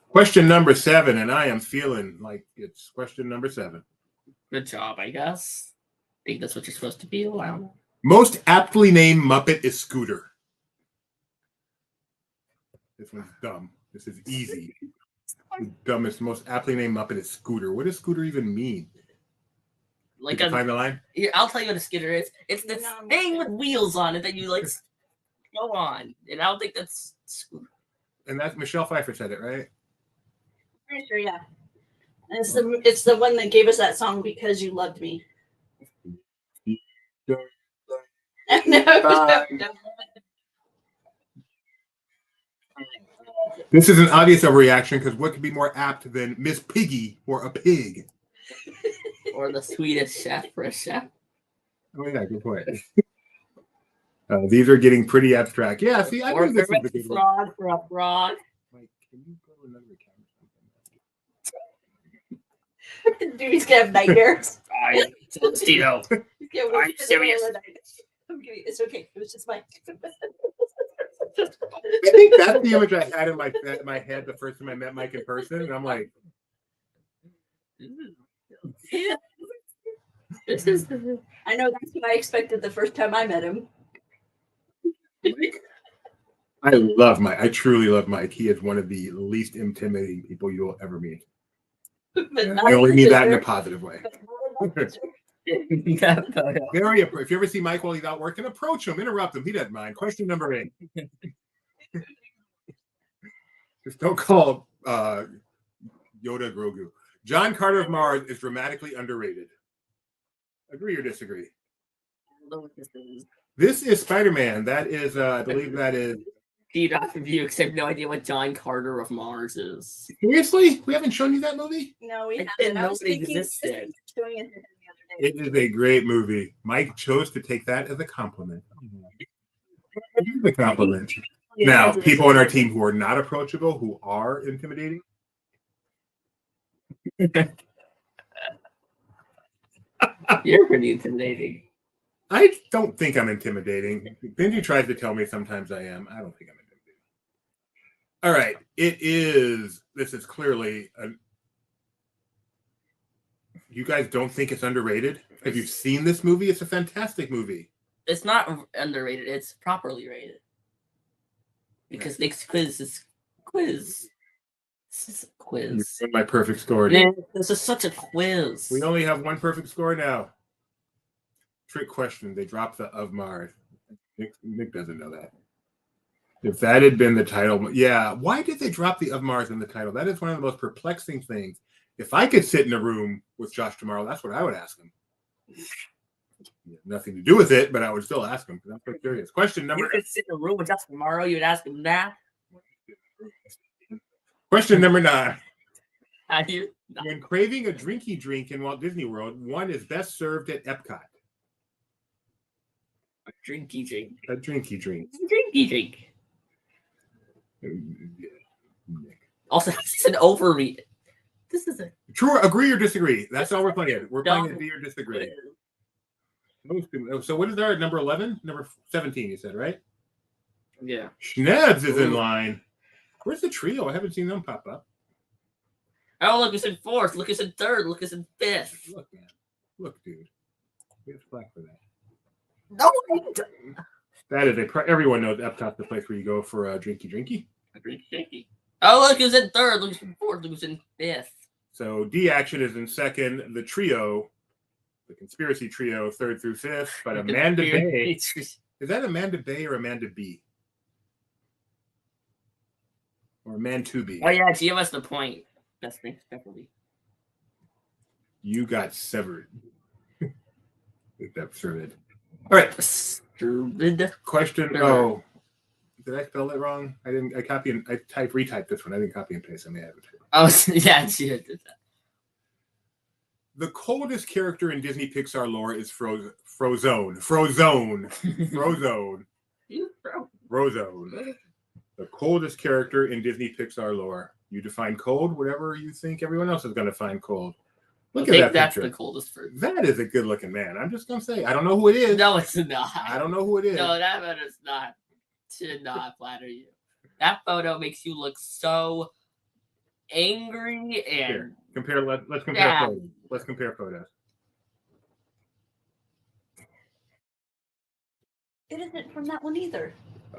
Question number 7, and I am feeling like it's question number 7. Good job, I guess. I think that's what you're supposed to be. Wow. Most aptly named Muppet is Scooter. This one's dumb. This is easy. The dumbest, most aptly named Muppet is Scooter. What does Scooter even mean? Like Did you find the line? Here, I'll tell you what a skidder is. It's this thing with wheels on it that you like go on, and I don't think that's Scooter. And that's Michelle Pfeiffer said it, right? Pretty sure, yeah. And it's the one that gave us that song Because You Loved Me. No. This is an obvious overreaction because what could be more apt than Miss Piggy or a pig? Or the Swedish chef for a chef. Oh yeah, good point. These are getting pretty abstract. Yeah, see, I Or think this is the good one. frog for a frog. Mike, can you go to another camera? Dude, he's gonna have nightmares. Tito. I'm serious. It's okay. It was just my. I think that's the image I had in my head the first time I met Mike in person, and I'm like, I know that's what I expected the first time I met him. I love Mike. I truly love Mike. He is one of the least intimidating people you'll ever meet. I only mean that in a positive way. Very. If you ever see Mike while he's out working, approach him, interrupt him. He doesn't mind. Question number 8. Just don't call Yoda Grogu. John Carter of Mars is dramatically underrated. Agree or disagree? This is Spider-Man. That is, I believe that is. Feed off of you, because I have no idea what John Carter of Mars is. Seriously? We haven't shown you that movie? No, we I haven't. didn't I know was it thinking existed. showing it to him the other day. It is a great movie. Mike chose to take that as a compliment. The compliment. Now, people on our team who are not approachable, who are intimidating. You're pretty intimidating. I don't think I'm intimidating. Benji tries to tell me sometimes I am. I don't think I'm intimidating. All right. This is clearly you guys don't think it's underrated? Have you seen this movie? It's a fantastic movie. It's not underrated. It's properly rated. Because this quiz is quiz. This is a quiz. You my perfect score. Man, this is such a quiz. We only have one perfect score now. Trick question. They dropped the of Mars. Nick doesn't know that. If that had been the title, yeah. Why did they drop the of Mars in the title? That is one of the most perplexing things. If I could sit in a room with Josh tomorrow, that's what I would ask him. Nothing to do with it, but I would still ask him because I'm so curious. Question number. You could sit in a room with Josh tomorrow. You'd ask him that. Question number 9. How do you? When craving a drinky drink in Walt Disney World, one is best served at Epcot. A drinky drink. A drinky drink. Drinky drink. Also, this is an overread. This is a true. Agree or disagree? That's all we're playing. We're playing agree or disagree. So what is there at number 11? Number 17, you said, right? Yeah. Schnebs is in line. Where's the trio? I haven't seen them pop up. Oh, look, it's in 4th. Look, it's in 3rd. Look, it's in 5th. Look, man. Look, dude. We have flack for that. No, I don't. That is everyone knows Epcot's the place where you go for a drinky. A drinky drinky. Oh, look, it's in 3rd. Look, it's in 4th. Look, it's in 5th. So D Action is in 2nd. The trio, the conspiracy trio, 3rd through 5th. But Amanda Bay. Is that Amanda Bay or Amanda B? Or Man to Be? Oh, yeah, give us the point. Best thing, Beverly. You got severed. That's severed. All right. Question. Oh, did I spell it wrong? I didn't. I retyped this one. I didn't copy and paste. I may have it. Oh, yeah, she did that. The coldest character in Disney Pixar lore is Frozone. Frozone. The coldest character in Disney Pixar lore. You define cold, whatever you think everyone else is going to find cold. Look at that that's picture. the coldest fruit. That is a good-looking man. I'm just going to say. I don't know who it is. No, it's not. I don't know who it is. No, that man is not. Should not flatter you. That photo makes you look so angry and... Here, let's compare photos. Let's compare photos. It isn't from that one either.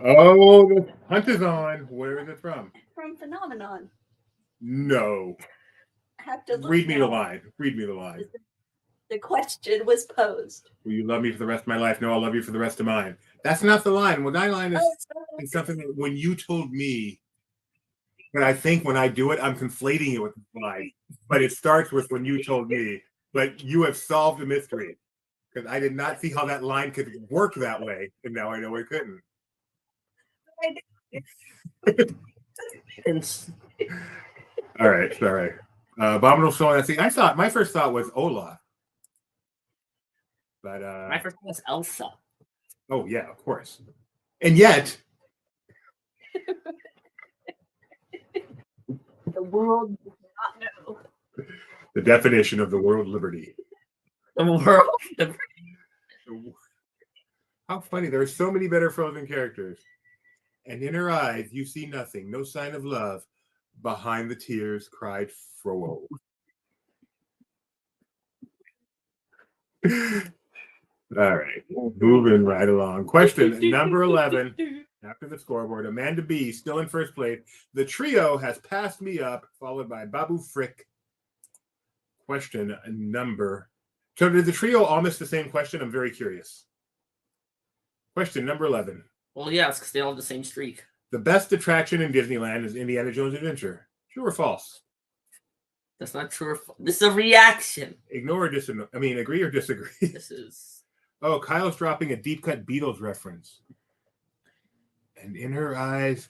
Oh, the hunt is on. Where is it from? From Phenomenon. No. I have to look Read me the now. line. Read me the line. The question was posed. Will you love me for the rest of my life? No, I'll love you for the rest of mine. That's not the line. Well, that line is something that when you told me, but I think when I do it, I'm conflating it with the line. But it starts with when you told me. But you have solved the mystery. Because I did not see how that line could work that way. And now I know it couldn't. All right, sorry. Abominable Soul. I thought my first thought was Olaf. But my first one was Elsa. Oh yeah, of course. And yet The world does not know. the definition of the word liberty. The world. How funny. There are so many better Frozen characters. And in her eyes, you see nothing, no sign of love. Behind the tears, cried Frodo. All right, moving right along. Question number 11. After the scoreboard, Amanda B. still in first place. The trio has passed me up, followed by Babu Frick. Question number. So did the trio all miss the same question? I'm very curious. Question number 11. Well, yes, because they all have the same streak. The best attraction in Disneyland is Indiana Jones Adventure. True or false? That's not true. This is a reaction. Ignore or disagree? I mean, agree or disagree? This is... Oh, Kyle's dropping a deep cut Beatles reference. And in her eyes,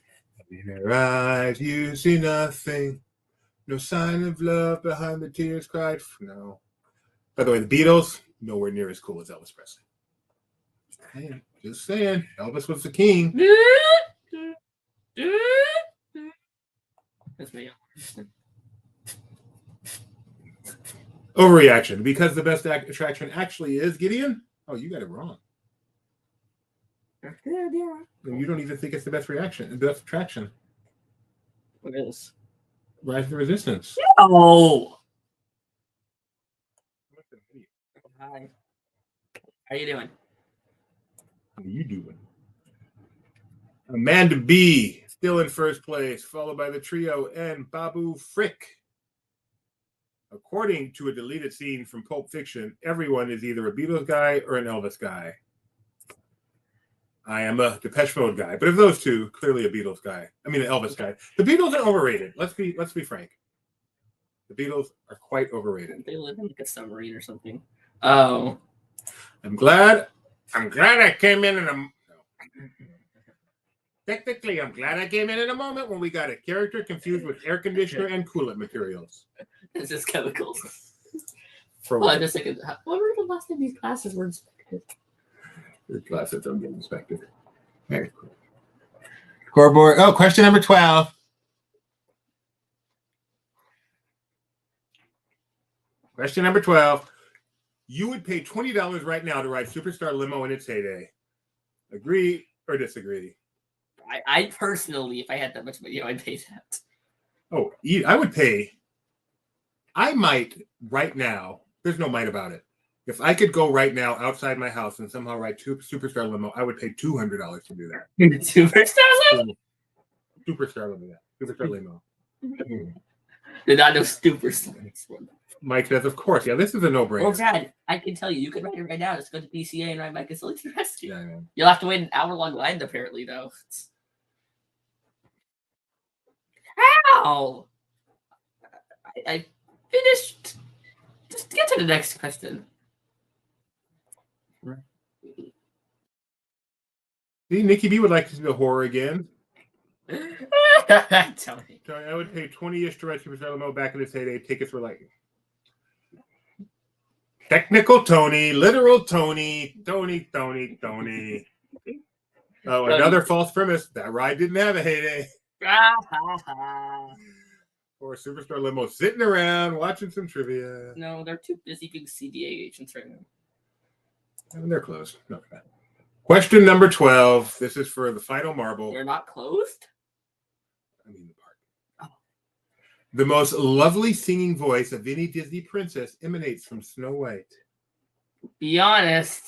you see nothing. No sign of love behind the tears cried. No. By the way, the Beatles, nowhere near as cool as Elvis Presley. Just saying. Elvis was the king. That's me. Overreaction. Because the best attraction actually is Gideon? Oh, you got it wrong. Yeah. You don't even think it's the best reaction, the best attraction. What is? Rise of the Resistance. Oh. Hi. How you doing? What are you doing? Amanda B. Still in first place, followed by the trio and Babu Frick. According to a deleted scene from Pulp Fiction, everyone is either a Beatles guy or an Elvis guy. I am a Depeche Mode guy, but of those two, clearly a Beatles guy. I mean, an Elvis guy. The Beatles are overrated. Let's be frank. The Beatles are quite overrated. They live in like a submarine or something. Oh. I'm glad I came in a. Technically, I'm glad I came in at a moment when we got a character confused with air conditioner and coolant materials. It's just chemicals. For Hold what? on just a second. What were the last time these classes were inspected? The glasses don't get inspected. Very cool. Scoreboard. Oh, question number 12. Question number 12. You would pay $20 right now to ride Superstar Limo in its heyday. Agree or disagree? I personally, if I had that much money, I'd pay that. Oh, I would pay. I might right now. There's no might about it. If I could go right now outside my house and somehow ride Superstar Limo, I would pay $200 to do that. Superstar Limo? Superstar Limo, yeah. Superstar Limo. Did not know Superstar. Mike says, of course. Yeah, this is a no-brainer. Well, Brad, I can tell you could ride it right now. Just go to BCA and ride Mike and Sully to the rescue. Yeah, I know. You'll have to wait an hour-long line, apparently, though. How? I finished. Just get to the next question. See, Nikki B would like to see the horror again. Tell me. So I would pay 20-ish to ride Superstar Limo back in its heyday. Tickets were like technical Tony, literal Tony. Oh, another false premise. That ride didn't have a heyday. Or Superstar Limo sitting around watching some trivia. No, they're too busy being CDA agents right now. And they're closed. Okay. Question number 12. This is for the final marble. They're not closed? I mean the park. Oh. The most lovely singing voice of any Disney princess emanates from Snow White. Be honest.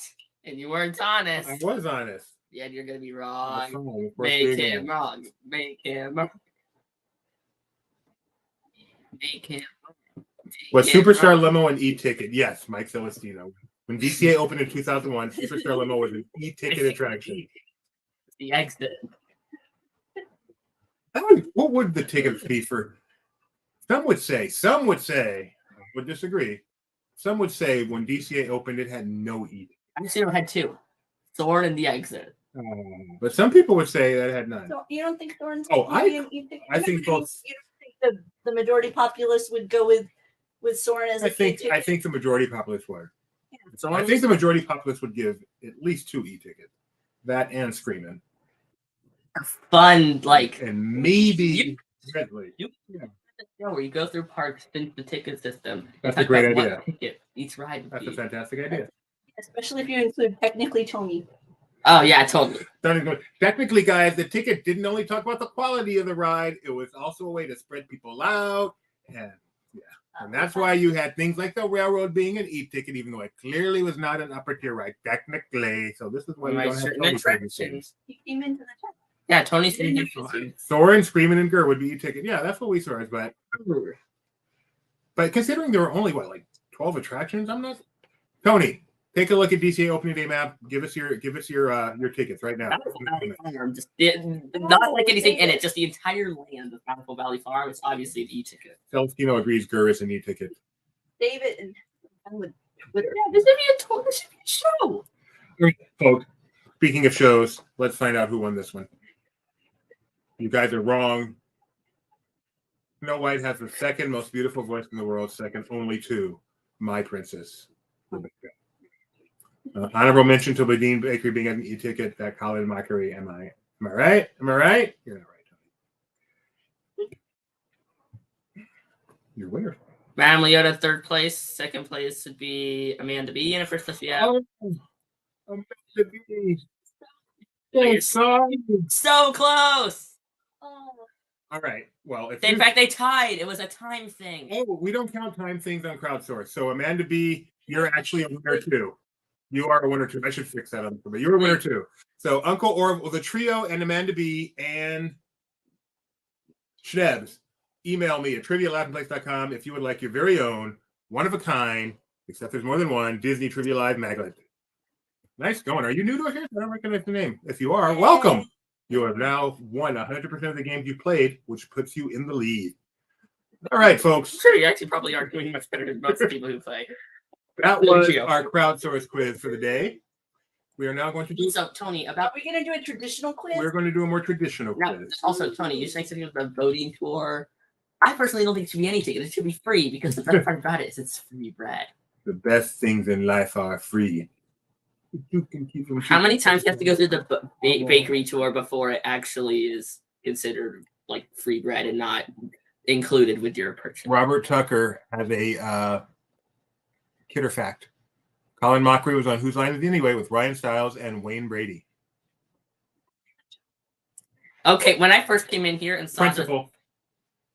And you weren't honest. I was honest. Yeah, you're going to be wrong. Wrong. Make him wrong. Make him wrong. Make him wrong. Was Superstar Limo an e-ticket? Yes, Mike Celestino. When DCA opened in 2001, Superstar Limo was an e-ticket attraction. The exit. What would the tickets be for? Some would say, I would disagree. Some would say when DCA opened, it had no e-ticket. Actually, it had two. Thorn and the exit. But some people would say that it had none. So you don't think Thorn's I think both. You don't think the majority populace would go with Soren as I think the majority populace would. So I think the majority populace would give at least 2 e-tickets. That and Screamin'. Fun, like, and maybe Redley. Where you go through parks, spin the ticket system. That's a great idea. Ticket each ride. That's a fantastic idea. Especially if you include technically Tony. Oh yeah, totally. Technically, guys, the ticket didn't only talk about the quality of the ride; it was also a way to spread people out, and and that's why you had things like the railroad being an e-ticket, even though it clearly was not an upper tier ride technically. So this is why we don't have Tony attractions. He came into the chat. Yeah, Tony's in here. Soren, Screamin', and Gur would be e-ticket. Yeah, that's what we saw. But considering there were only 12 attractions, I'm not. Tony, take a look at DCA opening day map. Give us your tickets right now. Just not like anything in it, just the entire land of Bountiful Valley Farm. It's obviously an e-ticket. Celestino agrees Gur is an e-ticket. David and with Twitter. Yeah, this should be a show. Folks, speaking of shows, let's find out who won this one. You guys are wrong. Snow White has the second most beautiful voice in the world, second only to My Princess. Honorable mention to Badine Bakery being an e-ticket at Colin Mockery. Am I right? Am I right? You're not right, Tony. You're winner. Madam Leota, third place. Second place would be Amanda B. And first place, yeah. Amanda B. You're sorry. so close. All right. Well, In fact, they tied. It was a time thing. Oh, we don't count time things on crowdsource. So Amanda B, you're actually a winner too. You are a winner too. I should fix that up, but you're a winner too. So Uncle Orville, the trio, and Amanda B and Schnebs, email me at trivia@laughingplace.com if you would like your very own, one of a kind, except there's more than one, Disney Trivia Live magnet. Nice going. Are you new to it here? I don't recognize the name. If you are, welcome. You have now won 100% of the games you played, which puts you in the lead. All right, folks. I'm sure you actually probably are doing much better than most people who play. That was our crowdsource quiz for the day. We are now going to do. So, Tony, Are we going to do a traditional quiz? We're going to do a more traditional now, quiz. also, Tony, you saying something about the voting tour. I personally don't think it should be any ticket. It should be free because the best part about it is it's free bread. The best things in life are free. You can keep them. How many times do you have to go through the bakery tour before it actually is considered like free bread and not included with your purchase? Robert Tucker has a kidder fact. Colin Mockery was on Whose Line Is It Anyway with Ryan Stiles and Wayne Brady. Okay, when I first came in here and saw Principal.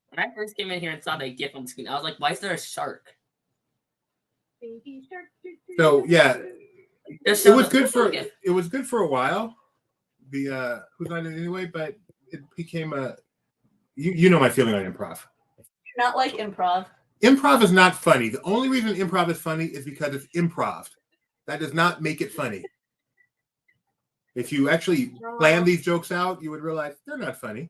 when I first came in here and saw the GIF on the screen, I was like, "Why is there a shark?" So yeah, It it was good for a while. The Whose Line Is It Anyway, but it became a. You know my feeling on improv. Not like improv. Improv is not funny. The only reason improv is funny is because it's improv. That does not make it funny. If you actually plan these jokes out, you would realize they're not funny.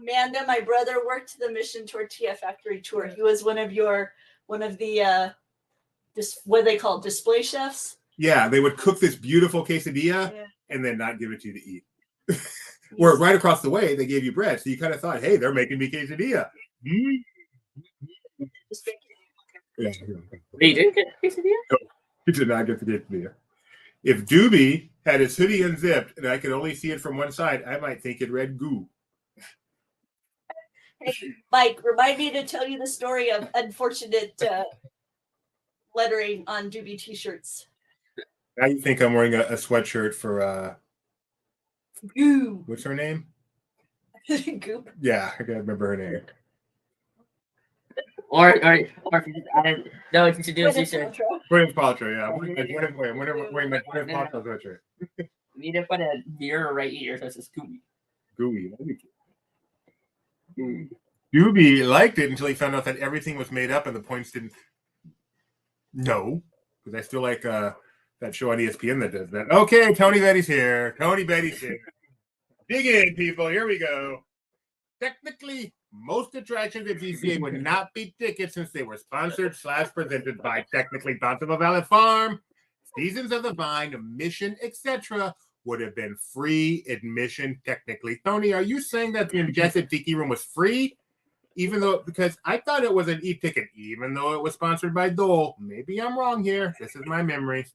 Amanda, my brother worked the Mission Tortilla Factory tour. He was one of the what they call display chefs. Yeah, they would cook this beautiful quesadilla and then not give it to you to eat. Where right across the way, they gave you bread. So you kind of thought, hey, they're making me quesadilla. Yeah. You didn't get a quesadilla? No, he did not get the quesadilla. If Doobie had his hoodie unzipped and I could only see it from one side, I might think it read goo. Hey, Mike, remind me to tell you the story of unfortunate lettering on Doobie t-shirts. Now you think I'm wearing a sweatshirt for Goo. what's her name? Goop. Yeah, I gotta remember her name. Or if you just added, no, what you should do is you should. Gwyneth Paltrow, yeah. I'm wearing my Gwyneth Paltrow sweatshirt. You need to put a mirror right here so it's just gooey. Gooey. Doobie liked it until he found out that everything was made up and the points didn't. No, because I still like that show on ESPN that does that. Okay, Tony Betty's here. Dig in, people. Here we go. Technically, most attractions at GCA would not be tickets since they were sponsored / presented by technically Bouncing Valley Farm. Seasons of the Vine, Mission, etc. would have been free admission technically. Tony, are you saying that the Ingested Tiki Room was free? Because I thought it was an e-ticket, even though it was sponsored by Dole. Maybe I'm wrong here. This is my memory.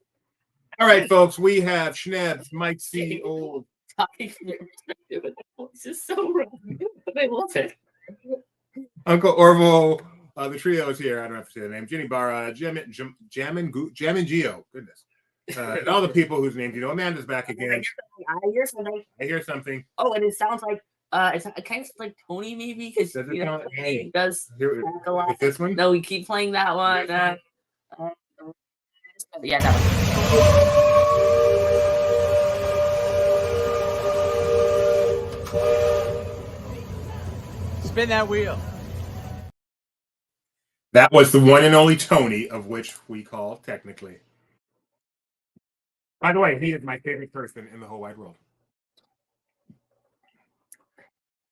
All right, folks, we have Schnebs, Mike C. Old. Talking from your perspective, but the voice is so wrong. But I love it. Uncle Orville, the trio is here. I don't have to say the name. Jenny Barra, Jam and Geo. Goodness. And all the people whose names you know. Amanda's back again. I hear something. Oh, and it sounds like it kind of like Tony maybe because Does it sound? Hey, he does talk a lot. is this one? No, we keep playing that one. Yeah, that one. Spin that wheel. That was the one and only Tony, of which we call technically. By the way, he is my favorite person in the whole wide world.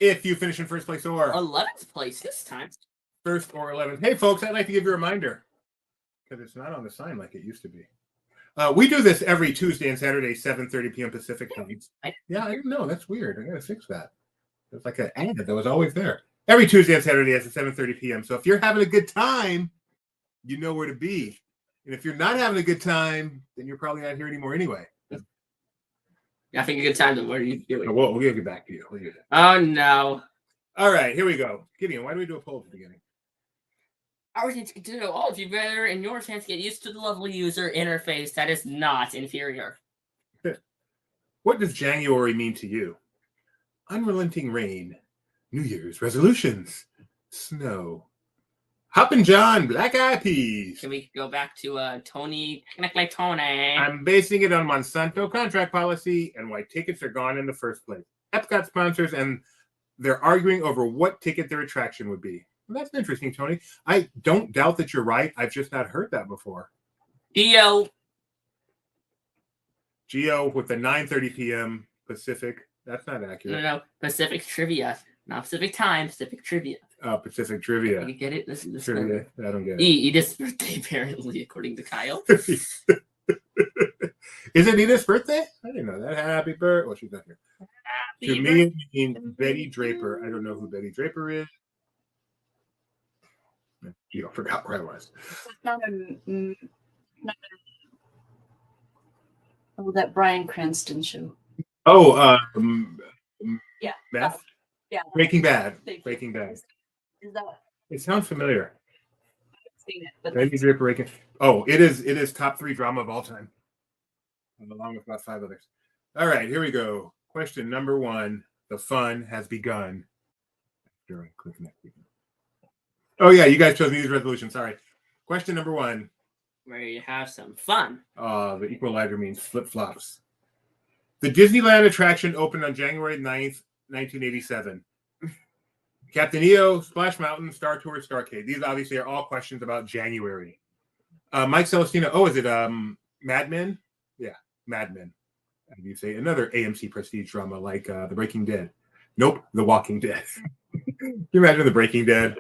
If you finish in first place or 11th place this time. first or 11th. Hey, folks, I'd like to give you a reminder because it's not on the sign like it used to be. We do this every Tuesday and Saturday, 7:30 p.m. Pacific time. Yeah, I didn't know. That's weird. I got to fix that. It's like an ad that was always there. Every Tuesday and Saturday at 7:30 p.m. So if you're having a good time, you know where to be. And if you're not having a good time, then you're probably not here anymore anyway. Having a good time, then what are you doing? We'll get back to you. Oh, no. All right, here we go. Gideon, why do we do a poll at the beginning? Our chance to get to know all of you better, and your chance to get used to the lovely user interface that is not inferior. What does January mean to you? Unrelenting rain, New Year's resolutions, snow, Hoppin' John, Black Eyed Peas. Can we go back to Tony, technically Tony? I'm basing it on Monsanto contract policy and why tickets are gone in the first place. Epcot sponsors, and they're arguing over what ticket their attraction would be. Well, that's interesting, Tony. I don't doubt that you're right. I've just not heard that before. Geo with the 9:30 p.m. Pacific. That's not accurate. No. Pacific trivia. Not Pacific time, Pacific trivia. Oh, Pacific trivia. You get it? This Trivia. I don't get it. Edith's birthday, apparently, according to Kyle. Is it Edith's birthday? I didn't know that. Happy birthday. Well, she's not here. To me, it means Betty Draper. I don't know who Betty Draper is. You forgot where I was. Oh, that Bryan Cranston show. Oh, Yeah. Meth? Yeah. Breaking Bad. Thank you. Breaking Bad. Is that? It sounds familiar. I've seen it, but Betty Draper Breaking. Oh, it is top 3 drama of all time, along with about 5 others. All right, here we go. Question number 1. The fun has begun. Oh yeah, you guys chose New Year's resolution. Sorry. Question number 1. Where you have some fun. The equalizer means flip-flops. The Disneyland attraction opened on January 9th, 1987. Captain EO, Splash Mountain, Star Tours, Starcade. These obviously are all questions about January. Mike Celestino. Oh, is it Mad Men? Yeah, Mad Men. And you say another AMC prestige drama like The Breaking Dead. Nope, The Walking Dead. Can you imagine The Breaking Dead?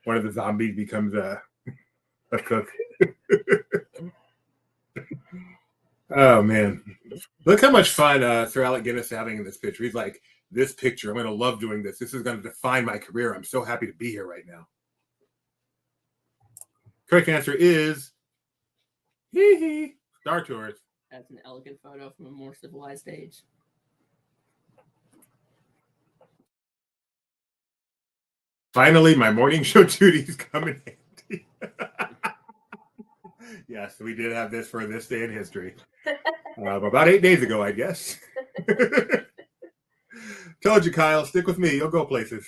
One of the zombies becomes a cook. Oh man, look how much fun Sir Alec Guinness is having in this picture. He's like, this picture, I'm going to love doing this. This is going to define my career. I'm so happy to be here right now. Correct answer is Star Tours. That's an elegant photo from a more civilized age. Finally, my morning show duties come in handy. Yes, we did have this for this day in history. About 8 days ago, I guess. Told you, Kyle. Stick with me. You'll go places.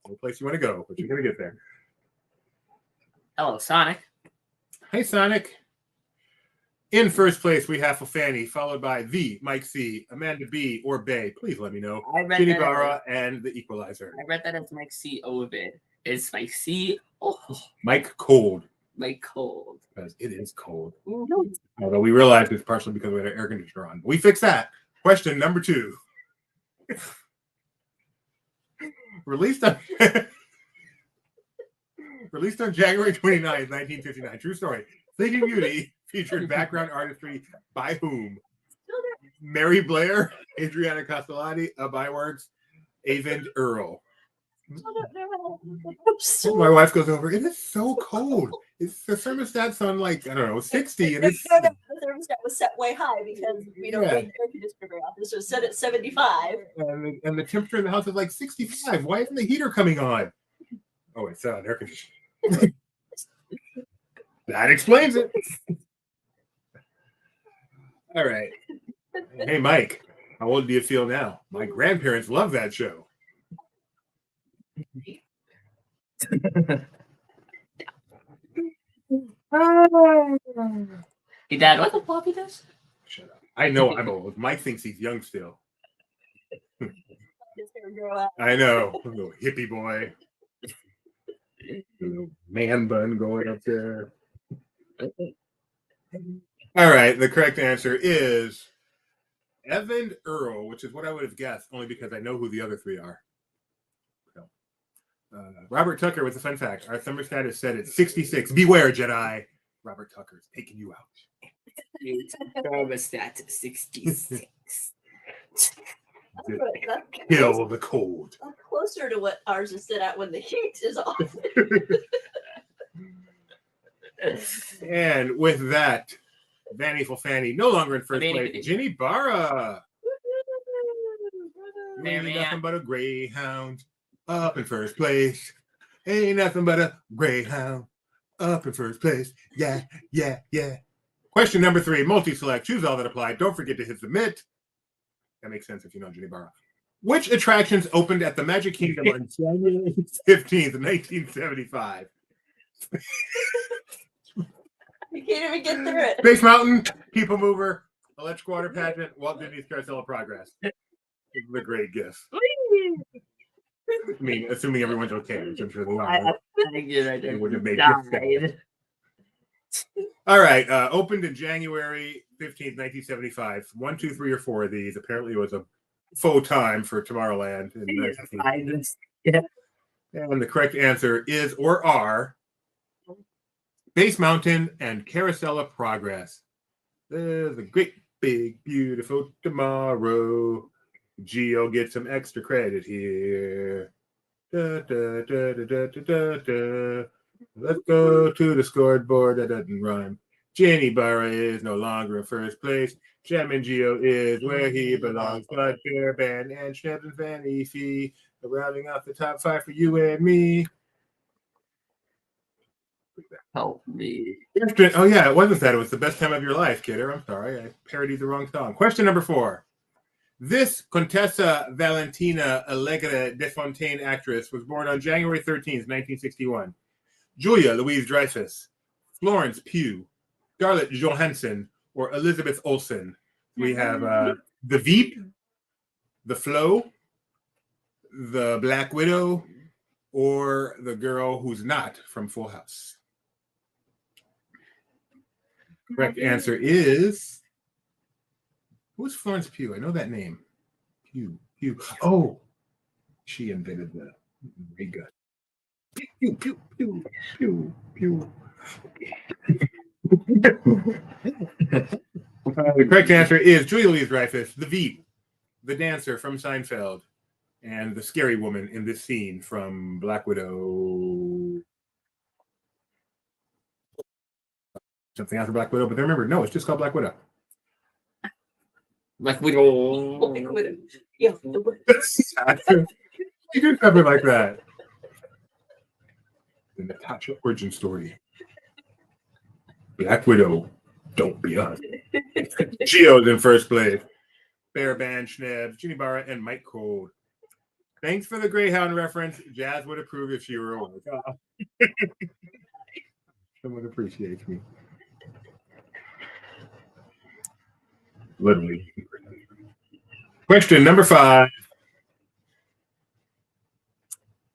No place you want to go, but you're going to get there. Hello, Sonic. Hey, Sonic. In first place, we have Fanny, followed by the Mike C, Amanda B, or Bay. Please let me know. Ginny Barra and the Equalizer. I read that as Mike C. Ovid. It's Mike C. Oh. Mike Cold. Mike Cold. Because it is cold. Mm-hmm. Although we realized it's partially because we had an air conditioner on. We fixed that. Question number 2. Released on January 29th, 1959. True story. Sleeping Beauty featured background artistry by whom? Mary Blair, Adriana Castellati, Byworks, Avend Earl. My wife goes over. It is so cold. It's the thermostat's on like, I don't know, 60, and it's the thermostat was set way high because we don't need air conditioner very often. So set at 75. And the temperature in the house is like 65. Why isn't the heater coming on? Oh, it's on air conditioning. That explains it. All right. Hey, Mike, how old do you feel now? My grandparents love that show. Hey, Dad, what the floppy does? Shut up. I know I'm old. Mike thinks he's young still. I know. Little hippie boy. Little man bun going up there. All right. The correct answer is Evan Earl, which is what I would have guessed, only because I know who the other 3 are. Robert Tucker with a fun fact. Our thermostat is set at 66. Beware, Jedi. Robert Tucker's taking you out. Thermostat 66. Kill the cold. That's closer to what ours is set at when the heat is off. And with that, Vannyful Fanny no longer in first Vanny place. Fanny. Ginny Barra. There, Ain't man. nothing but a greyhound up in first place. Ain't nothing but a greyhound up in first place. Yeah, yeah, yeah. Question number 3, multi-select. Choose all that apply. Don't forget to hit submit. That makes sense if you know Ginny Barra. Which attractions opened at the Magic Kingdom on January 15th, 1975? You can't even get through it. Space Mountain, People Mover, Electric Water Pageant, Walt Disney's Carousel of Progress. This is a great guess. I mean, assuming everyone's okay, which I'm sure they are. It would have made you. All right, opened in January 15th, 1975. 1, 2, 3, or 4 of these. Apparently, it was a faux time for Tomorrowland. Yeah. And the correct answer is or are Space Mountain and Carousel of Progress. There's a great, big, beautiful tomorrow. Geo gets some extra credit here. Da, da, da, da, da, da, da, da. Let's go to the scoreboard. That doesn't rhyme. Ginny Barra is no longer in first place. Gem and Geo is where he belongs. But Bear Band and Schnebs and Fanny Fee are rounding out the top 5 for you and me. Help me. Oh, yeah, it wasn't that. It was the best time of your life, kidder. I'm sorry. I parodied the wrong song. Question number 4. This Contessa Valentina Allegra de Fontaine actress was born on January 13th, 1961. Julia Louise-Dreyfus, Florence Pugh, Scarlett Johansson, or Elizabeth Olsen. We have the Veep, the Flo, the Black Widow, or the girl who's not from Full House. Correct answer is... Who's Florence Pugh? I know that name. Pugh. Oh, she invented the ray gun. Pew, pew, pew, pew, pew. The correct answer is Julia Louise-Dreyfus, the Veep, the dancer from Seinfeld, and the scary woman in this scene from Black Widow. Something after Black Widow, but remember, no, it's just called Black Widow. Black Widow. Black Widow. Yeah. You do something like that. The Natasha origin story. Black Widow, don't be us. Geo's in first place. Bear Band, Schnebs, Ginny Barra, and Mike Cold. Thanks for the Greyhound reference. Jazz would approve if she were over. Someone appreciates me. Literally. Question number 5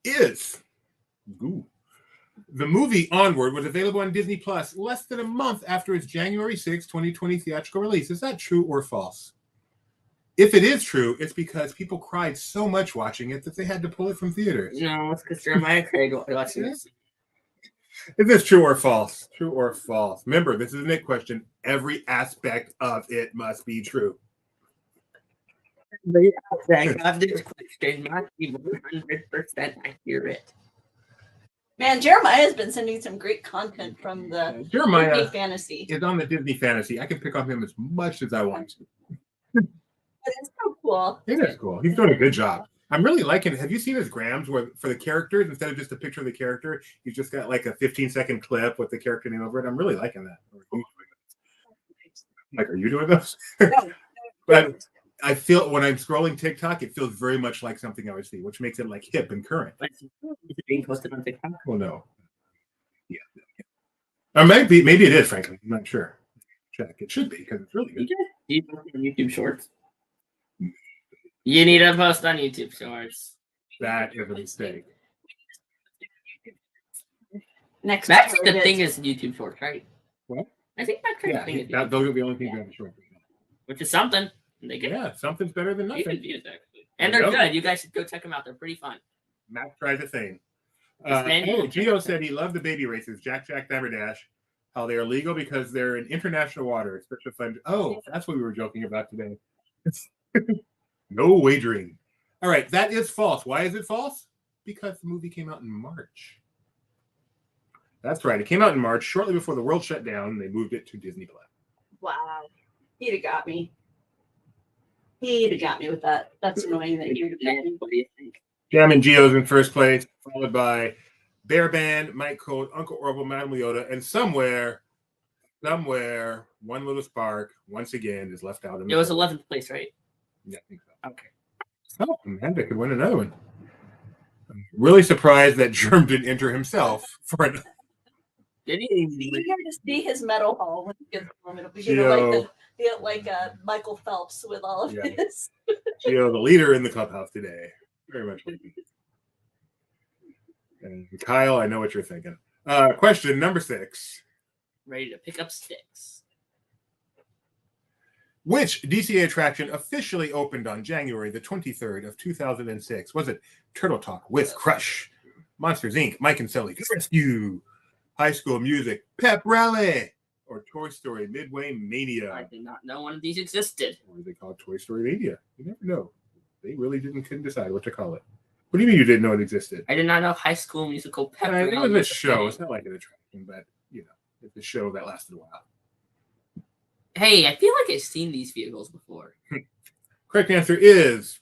is the movie Onward was available on Disney Plus less than a month after its January 6, 2020 theatrical release. Is that true or false? If it is true, it's because people cried so much watching it that they had to pull it from theaters. No, it's because Jeremiah cried watching this. Is this true or false? True or false? Remember, this is a Nick question. Every aspect of it must be true. The aspect of this question must be 100% accurate. Man, Jeremiah has been sending some great content from the Jeremiah Disney Fantasy. is on the Disney Fantasy. I can pick on him as much as I want to. But it's so cool. It is cool. He's doing a good job. I'm really liking it. Have you seen his grams where for the characters, instead of just a picture of the character, he's just got like a 15-second clip with the character name over it? I'm really liking that. Like, are you doing those? But I feel when I'm scrolling TikTok, it feels very much like something I would see, which makes it like hip and current. Is it being posted on TikTok? Well, no. Yeah. Or maybe it is, frankly. I'm not sure. Check. It should be because it's really good. Do you post on YouTube Shorts? You need to post on YouTube Shorts. That is a mistake. Next That's time the it thing is. is YouTube Shorts, right? What? I think that's the Yeah, thing is those are the only things we have to show. which is something. They get Yeah, something's better than decent nothing. views actually, and they're good. You guys should go check them out. They're pretty fun. Matt tried the thing. His name- Gio said he loved the baby races, Jack Dimer Dash, how they are legal because they're in international water. It's such a fun. Oh, that's what we were joking about today. No wagering. All right, that is false. Why is it false? Because the movie came out in March. That's right. It came out in March, shortly before the world shut down. They moved it to Disney Plus. Wow. He'd have got me. He'd have got me with that. That's annoying that you'd have got me. What do you think? Jam and Geo's in first place, followed by Bear Band, Mike Code, Uncle Orville, Madame Leota, and somewhere, one little spark once again is left out. It was 11th place, right? Yeah, I think so. Okay. Oh, Amanda could win another one. I'm really surprised that Germ didn't enter himself for an. Did he? Be here to see his medal haul when he gets home. It'll be Gio, like Michael Phelps with all of his. Gio, the leader in the clubhouse today. Very much. And Kyle, I know what you're thinking. Question number 6. Ready to pick up sticks. Which DCA attraction officially opened on January the 23rd of 2006? Was it Turtle Talk with Crush, Monsters Inc., Mike and Sully Rescue, High School Music, Pep Rally, or Toy Story Midway Mania? I did not know one of these existed. Or they call it Toy Story Mania. You never know. They really couldn't decide what to call it. What do you mean you didn't know it existed? I did not know High School Musical Pep It Rally was a was show. thing. It's not like an attraction, but it's a show that lasted a while. Hey, I feel like I've seen these vehicles before. Correct answer is.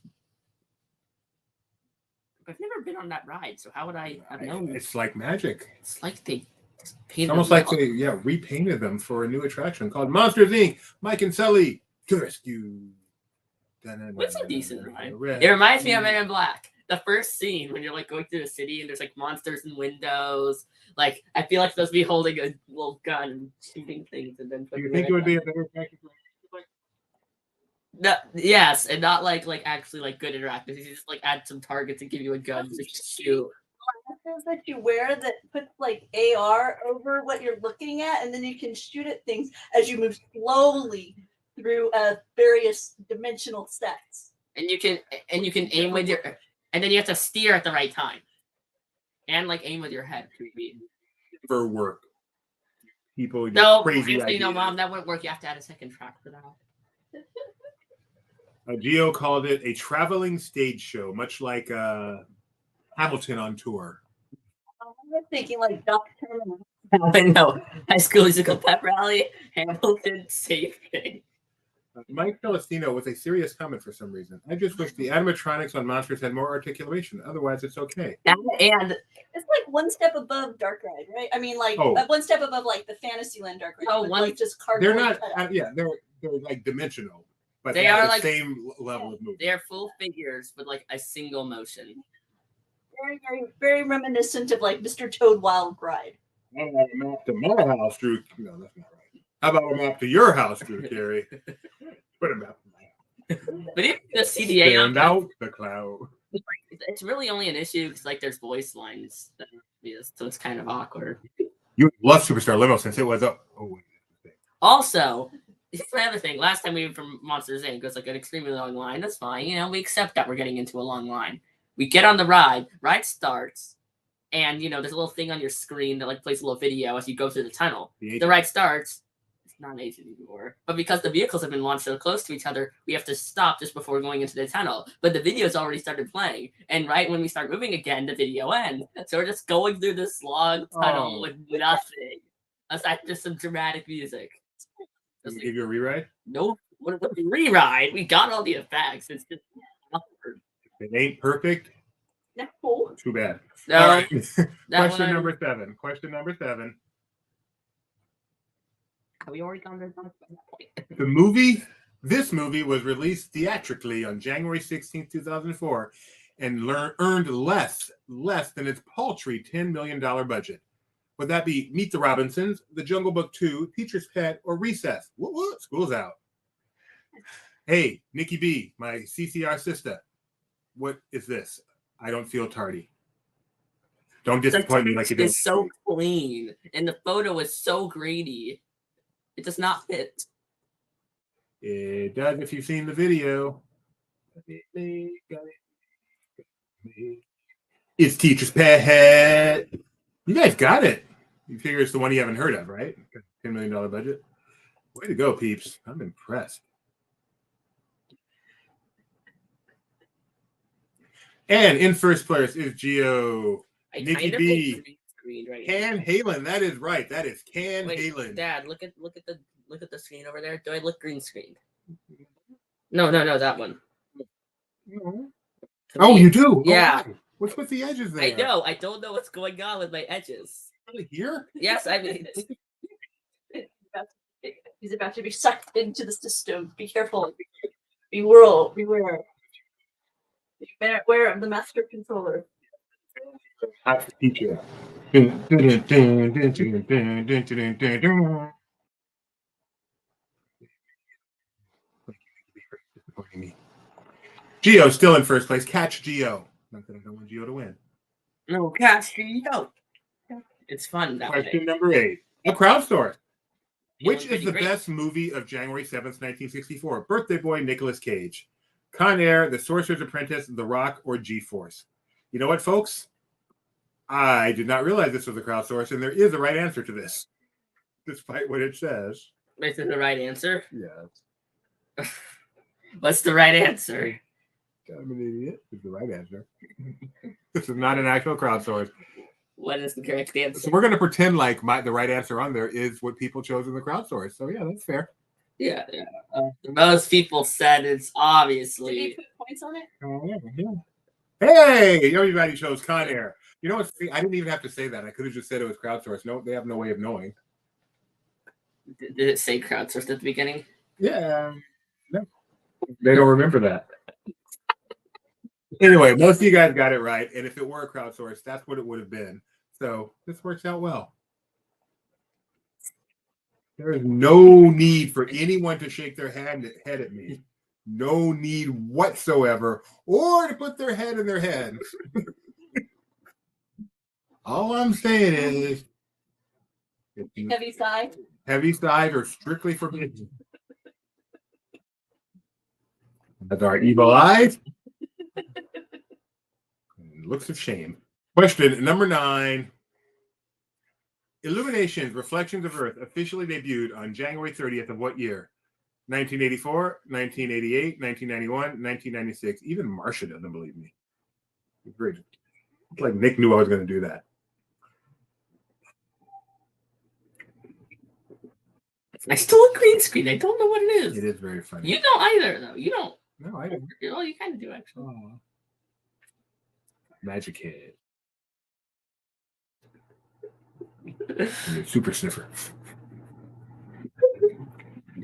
I've never been on that ride, so how would I have known? It's like magic. It's like they It's painted almost them like all. they repainted them for a new attraction called Monsters Inc. Mike and Sully to the rescue. It's a decent ride. It reminds me of Men in Black. The first scene when you're like going through the city and there's like monsters and windows. Like I feel like they're supposed to be holding a little gun and shooting things and then. Do you think it would be a better attraction? No, yes, and not like actually like good interactive. You just like add some targets and give you a gun to shoot. Glasses that you wear that puts like AR over what you're looking at, and then you can shoot at things as you move slowly through various dimensional sets. And you can aim with your, and then you have to steer at the right time, and like aim with your head. For work. People get No, crazy actually, ideas. no, Mom, that wouldn't work. You have to add a second track for that. Gio called it a traveling stage show, much like Hamilton on tour. I'm thinking like Doctor. I know. High School Musical Pep Rally, Hamilton, same thing. Mike Celestino with a serious comment for some reason. I just wish the animatronics on Monsters had more articulation. Otherwise, it's okay. And It's like one step above Dark Ride, right? I mean, like one step above like the Fantasyland Dark Ride. Oh, like just cardboard. They're not. They're like dimensional, but they have are the like same level of movement. They are full figures with like a single motion. Very, very, very reminiscent of like Mr. Toad Wild Ride. How about a map to my house, Drew? No, that's not right. How about a map to your house, Drew Carey? Put a map. But even the CDA Stand out the cloud. It's really only an issue because like there's voice lines, so it's kind of awkward. You love Superstar Limo since it was up. Also, here's my other thing. Last time we were from Monsters Inc. It was like an extremely long line. That's fine. We accept that we're getting into a long line. We get on the ride starts, and there's a little thing on your screen that like plays a little video as you go through the tunnel. The ride starts. It's not an agent anymore. But because the vehicles have been launched so close to each other, we have to stop just before going into the tunnel. But the video's already started playing. And right when we start moving again, the video ends. So we're just going through this long tunnel with nothing. Aside just some dramatic music. Does it give you a rewrite? Nope. What a re-ride? We got all the effects. It's just awkward. It ain't perfect. No. Too bad. So, all right. that Question one- number 7. Question number 7. Have we already gone to that point? This movie was released theatrically on January 16, 2004, and earned less than its paltry $10 million budget. Would that be Meet the Robinsons, The Jungle Book 2, Teacher's Pet, or Recess? What? School's out. Hey, Nikki B, my CCR sister. What is this? I don't feel tardy. Don't disappoint me like you did. It's so clean, and the photo is so grainy. It does not fit. It does if you've seen the video. It's Teacher's Pet. You guys got it. You figure it's the one you haven't heard of, right? $10 million budget. Way to go, peeps. I'm impressed. And in first place is Gio. Nikki B. read right here. Can Halen. That is right. That is Can Wait, Halen. Dad, look at the screen over there. Do I look green screen? No, that one. To Oh, me, you do? Yeah. Oh, wow. What's with the edges there? I know. I don't know what's going on with my edges. Really here? Yes, I mean. He's about to be sucked into the system. Be careful. Beware. Beware of the master controller. I have to teach you. Gio's still in first place. Catch Gio. Not that I don't want Gio to win. No, catch Gio. It's fun that Question way. number 8. A crowdsource. It Which was is pretty the great. best movie of January 7th, 1964? Birthday Boy, Nicolas Cage. Con Air, The Sorcerer's Apprentice, The Rock, or G-Force? You know what, folks? I did not realize this was a crowdsource, and there is a right answer to this, despite what it says. Is it the right answer? Yes. What's the right answer? I'm an idiot. It's the right answer. This is not an actual crowdsource. What is the correct answer? So we're going to pretend like the right answer on there is what people chose in the crowdsource. So yeah, that's fair. Yeah. Most people said it's Did he obviously. put points on it? Oh, yeah. Hey, everybody chose Con Air. You know what? I didn't even have to say that. I could have just said it was crowdsourced. No, they have no way of knowing. Did it say crowdsourced at the beginning? Yeah. No. They don't remember that. Anyway, most of you guys got it right. And if it were a crowdsource, that's what it would have been. So this works out well. There is no need for anyone to shake their head at me. No need whatsoever, or to put their head in their hands. All I'm saying is Heavy sigh. heavy sides are strictly forbidden. That's our evil eyes. Looks of shame. Question number 9. Illuminations, Reflections of Earth, officially debuted on January 30th of what year? 1984, 1988, 1991, 1996. Even Marcia doesn't believe me. Great. It's like Nick knew I was going to do that. I still look green screen. I don't know what it is. It is very funny. You don't either, though. You don't. No, I don't. Well, you kind of do, actually. Oh. Magic Head. Super sniffer.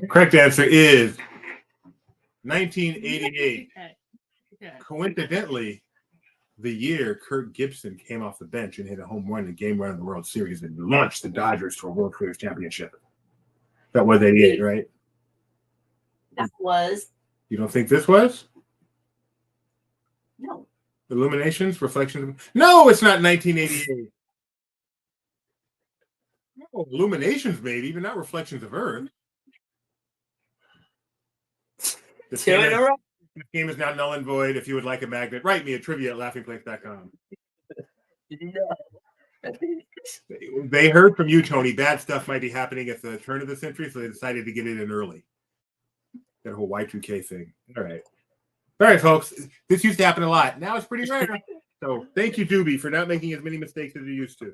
Correct answer is 1988. Okay. Coincidentally, the year Kirk Gibson came off the bench and hit a home run in game 1 of the World Series and launched the Dodgers to a World Series championship. That was 88, right? That was You don't think this was? no. Illuminations, Reflections. No, it's not 1988. No, Illuminations, maybe, but not Reflections of Earth. This Two in a row. game is now null and void. If you would like a magnet, write me at trivia@laughingplace.com. They heard from you, Tony. Bad stuff might be happening at the turn of the century, so they decided to get it in early. That whole Y2K thing. All right, folks. This used to happen a lot. Now it's pretty rare. So thank you, Doobie, for not making as many mistakes as you used to.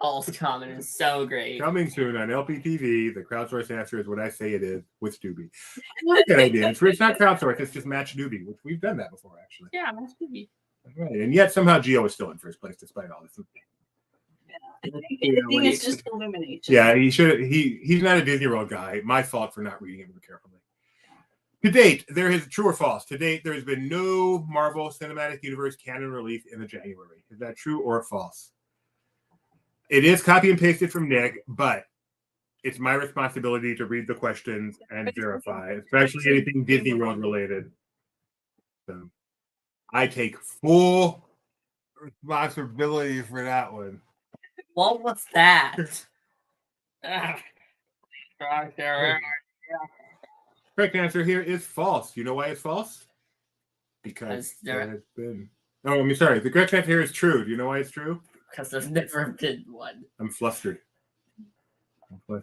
Paul's comment is so great. Coming soon on LPTV, the crowdsource answer is what I say it is with Doobie. I like that idea. It's not crowdsource, it's just match Doobie, which we've done that before, actually. Yeah, that's good. Right. And yet somehow Gio is still in first place despite all this. I think it's just illumination. Yeah, he's not a Disney World guy. My fault for not reading it more carefully. To date, true or false? To date, there has been no Marvel Cinematic Universe canon release in the January. Is that true or false? It is copy and pasted from Nick, but it's my responsibility to read the questions and verify, especially anything Disney World related. So I take full responsibility for that one. What was that? Correct answer here is false. You know why it's false? Because there has been. Oh, I'm sorry. The correct answer here is true. Do you know why it's true? Because there's never been one. I'm flustered. All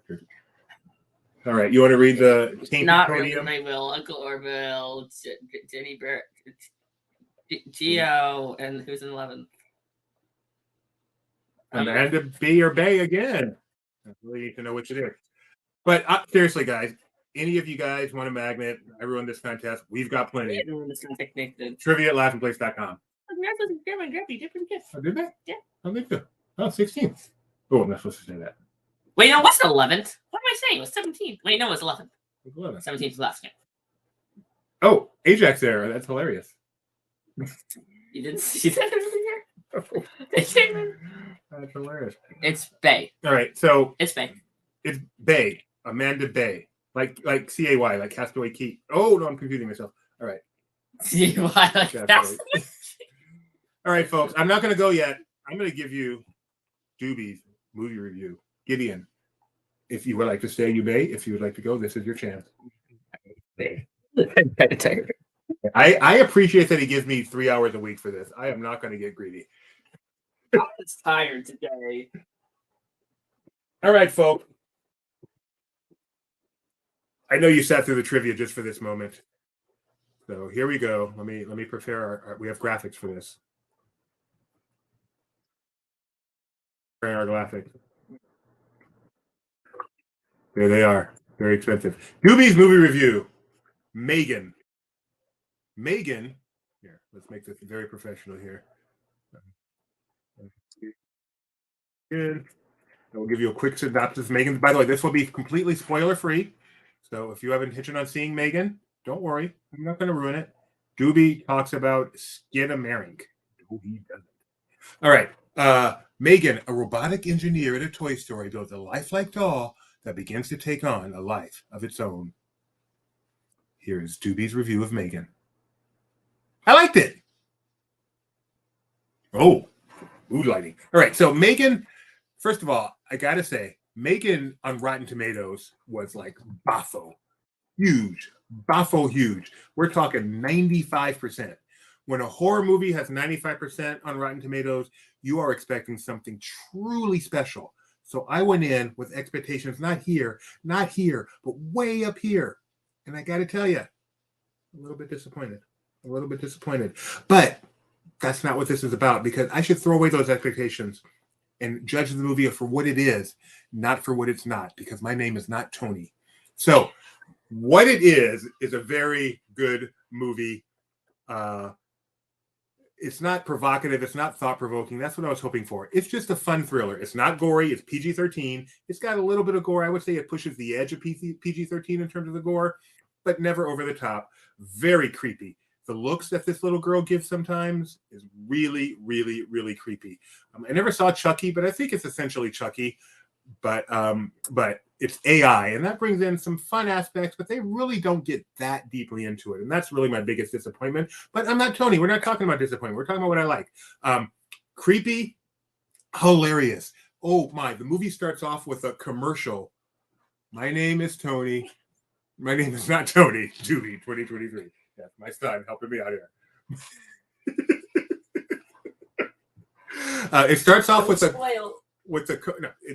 right. You want to read the Not really. I will. Uncle Orville, Jenny Bear, Gio, and who's in 11th? Amanda B or Bay again. I really need to know which it is. But seriously, guys, any of you guys want a magnet? I ruined this contest. We've got plenty. Trivia at laughingplace.com. Oh, did they? Yeah. Oh, they do. Oh, 16th. Oh, I'm not supposed to say that. Wait, no, it wasn't 11th. What am I saying? It was 17th. Wait, no, it was 11th. It was 11th. 17th was last game. Oh, Ajax there. That's hilarious. You didn't see that earlier? That's hilarious. It's Bay. All right, so It's Bay. it's Bay. Amanda Bay. Like C-A-Y, like Castaway Key. Oh, no, I'm confusing myself. All right. That's All right, folks. I'm not going to go yet. I'm going to give you Doobie's movie review. Gideon, if you would like to stay, you may. If you would like to go, this is your chance. I appreciate that he gives me 3 hours a week for this. I am not going to get greedy. I was tired today. All right, folks. I know you sat through the trivia just for this moment. So here we go. Let me prepare our we have graphics for this. Our graphics. There they are. Very expensive. Doobie's movie review. Megan. Megan. Here, let's make this very professional here. Good. I will give you a quick synopsis of Megan. By the way, this will be completely spoiler free. So if you have intention on seeing Megan, don't worry. I'm not going to ruin it. Doobie talks about Skinamarink. No, he doesn't. All right. Megan, a robotic engineer at a toy store, builds a lifelike doll that begins to take on a life of its own. Here is Doobie's review of Megan. I liked it. Oh, mood lighting. All right. So Megan, first of all, I got to say, Megan on Rotten Tomatoes was like baffo. Huge. Baffo huge. We're talking 95%. When a horror movie has 95% on Rotten Tomatoes, you are expecting something truly special. So I went in with expectations not here, but way up here. And I got to tell you, a little bit disappointed. But that's not what this is about, because I should throw away those expectations and judge the movie for what it is, not for what it's not, because my name is not Tony. So what it is a very good movie. It's not provocative. It's not thought-provoking. That's what I was hoping for. It's just a fun thriller. It's not gory. It's PG-13. It's got a little bit of gore. I would say it pushes the edge of PG-13 in terms of the gore, but never over the top. Very creepy. The looks that this little girl gives sometimes is really, really, really creepy. I never saw Chucky, but I think it's essentially Chucky. But it's AI, and that brings in some fun aspects, but they really don't get that deeply into it. And that's really my biggest disappointment. But I'm not Tony. We're not talking about disappointment. We're talking about what I like. Creepy, hilarious. Oh my, the movie starts off with a commercial. My name is Tony. My name is not Tony. Doobie 2023. Yeah, my son helping me out here. It starts off with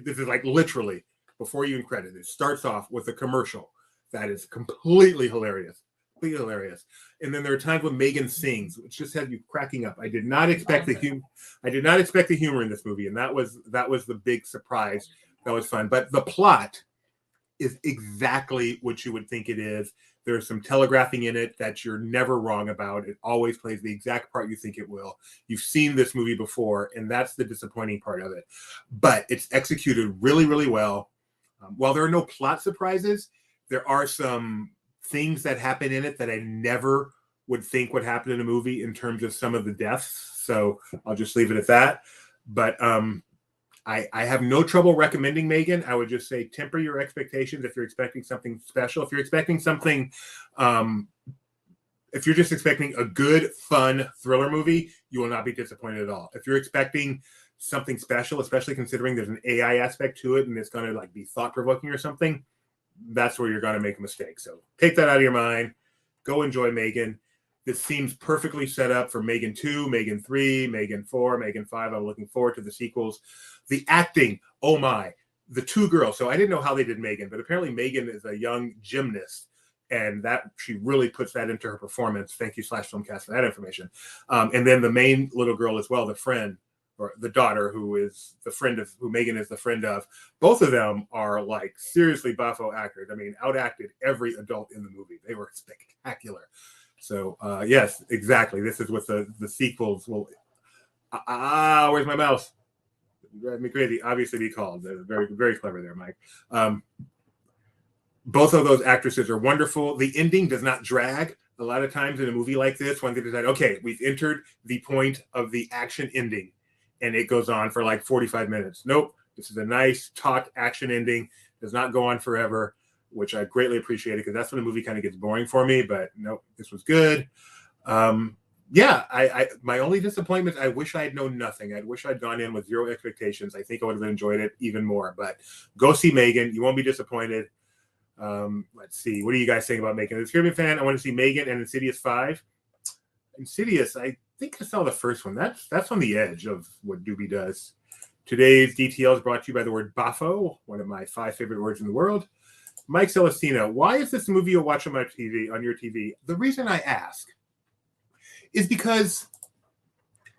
this is like literally before you even credit. It starts off with a commercial that is completely hilarious. And then there are times when Megan sings, which just had you cracking up. I did not expect the humor in this movie, and that was the big surprise. That was fun. But the plot is exactly what you would think it is. There's some telegraphing in it that you're never wrong about. It always plays the exact part you think it will. You've seen this movie before, and that's the disappointing part of it. But it's executed really, really well. While there are no plot surprises, there are some things that happen in it that I never would think would happen in a movie in terms of some of the deaths. So I'll just leave it at that. But I have no trouble recommending Megan. I would just say temper your expectations if you're expecting something special. If you're expecting something, if you're just expecting a good, fun thriller movie, you will not be disappointed at all. If you're expecting something special, especially considering there's an AI aspect to it and it's going to like be thought-provoking or something, that's where you're going to make a mistake. So take that out of your mind. Go enjoy Megan. This seems perfectly set up for Megan 2, Megan 3, Megan 4, Megan 5. I'm looking forward to the sequels. The acting, oh my. The two girls. So I didn't know how they did Megan, but apparently Megan is a young gymnast, and that she really puts that into her performance. Thank you /Filmcast for that information. And then the main little girl as well, the friend. or the daughter, who is the friend of who Megan is the friend of. Both of them are like seriously buffo actors. I mean, outacted every adult in the movie. They were spectacular. So yes, exactly. This is what the sequels will. Where's my mouse? Drive me crazy. Obviously, be called. They're very, very clever there, Mike. Both of those actresses are wonderful. The ending does not drag. A lot of times in a movie like this, when they decide, okay, we've entered the point of the action ending, and it goes on for like 45 minutes. Nope. This is a nice, taut action ending. Does not go on forever, which I greatly appreciated, because that's when the movie kind of gets boring for me. But nope, this was good. Yeah, my only disappointment, I wish I had known nothing. I wish I'd gone in with zero expectations. I think I would have enjoyed it even more. But go see Megan. You won't be disappointed. Let's see. What are you guys saying about Megan? As a Screaming fan, I want to see Megan and Insidious 5. Insidious, I think I saw the first one. That's on the edge of what Doobie does. Today's DTL is brought to you by the word baffo, one of my 5 favorite words in the world. Mike Celestino, why is this a movie you'll watch on my TV, on your TV? The reason I ask is because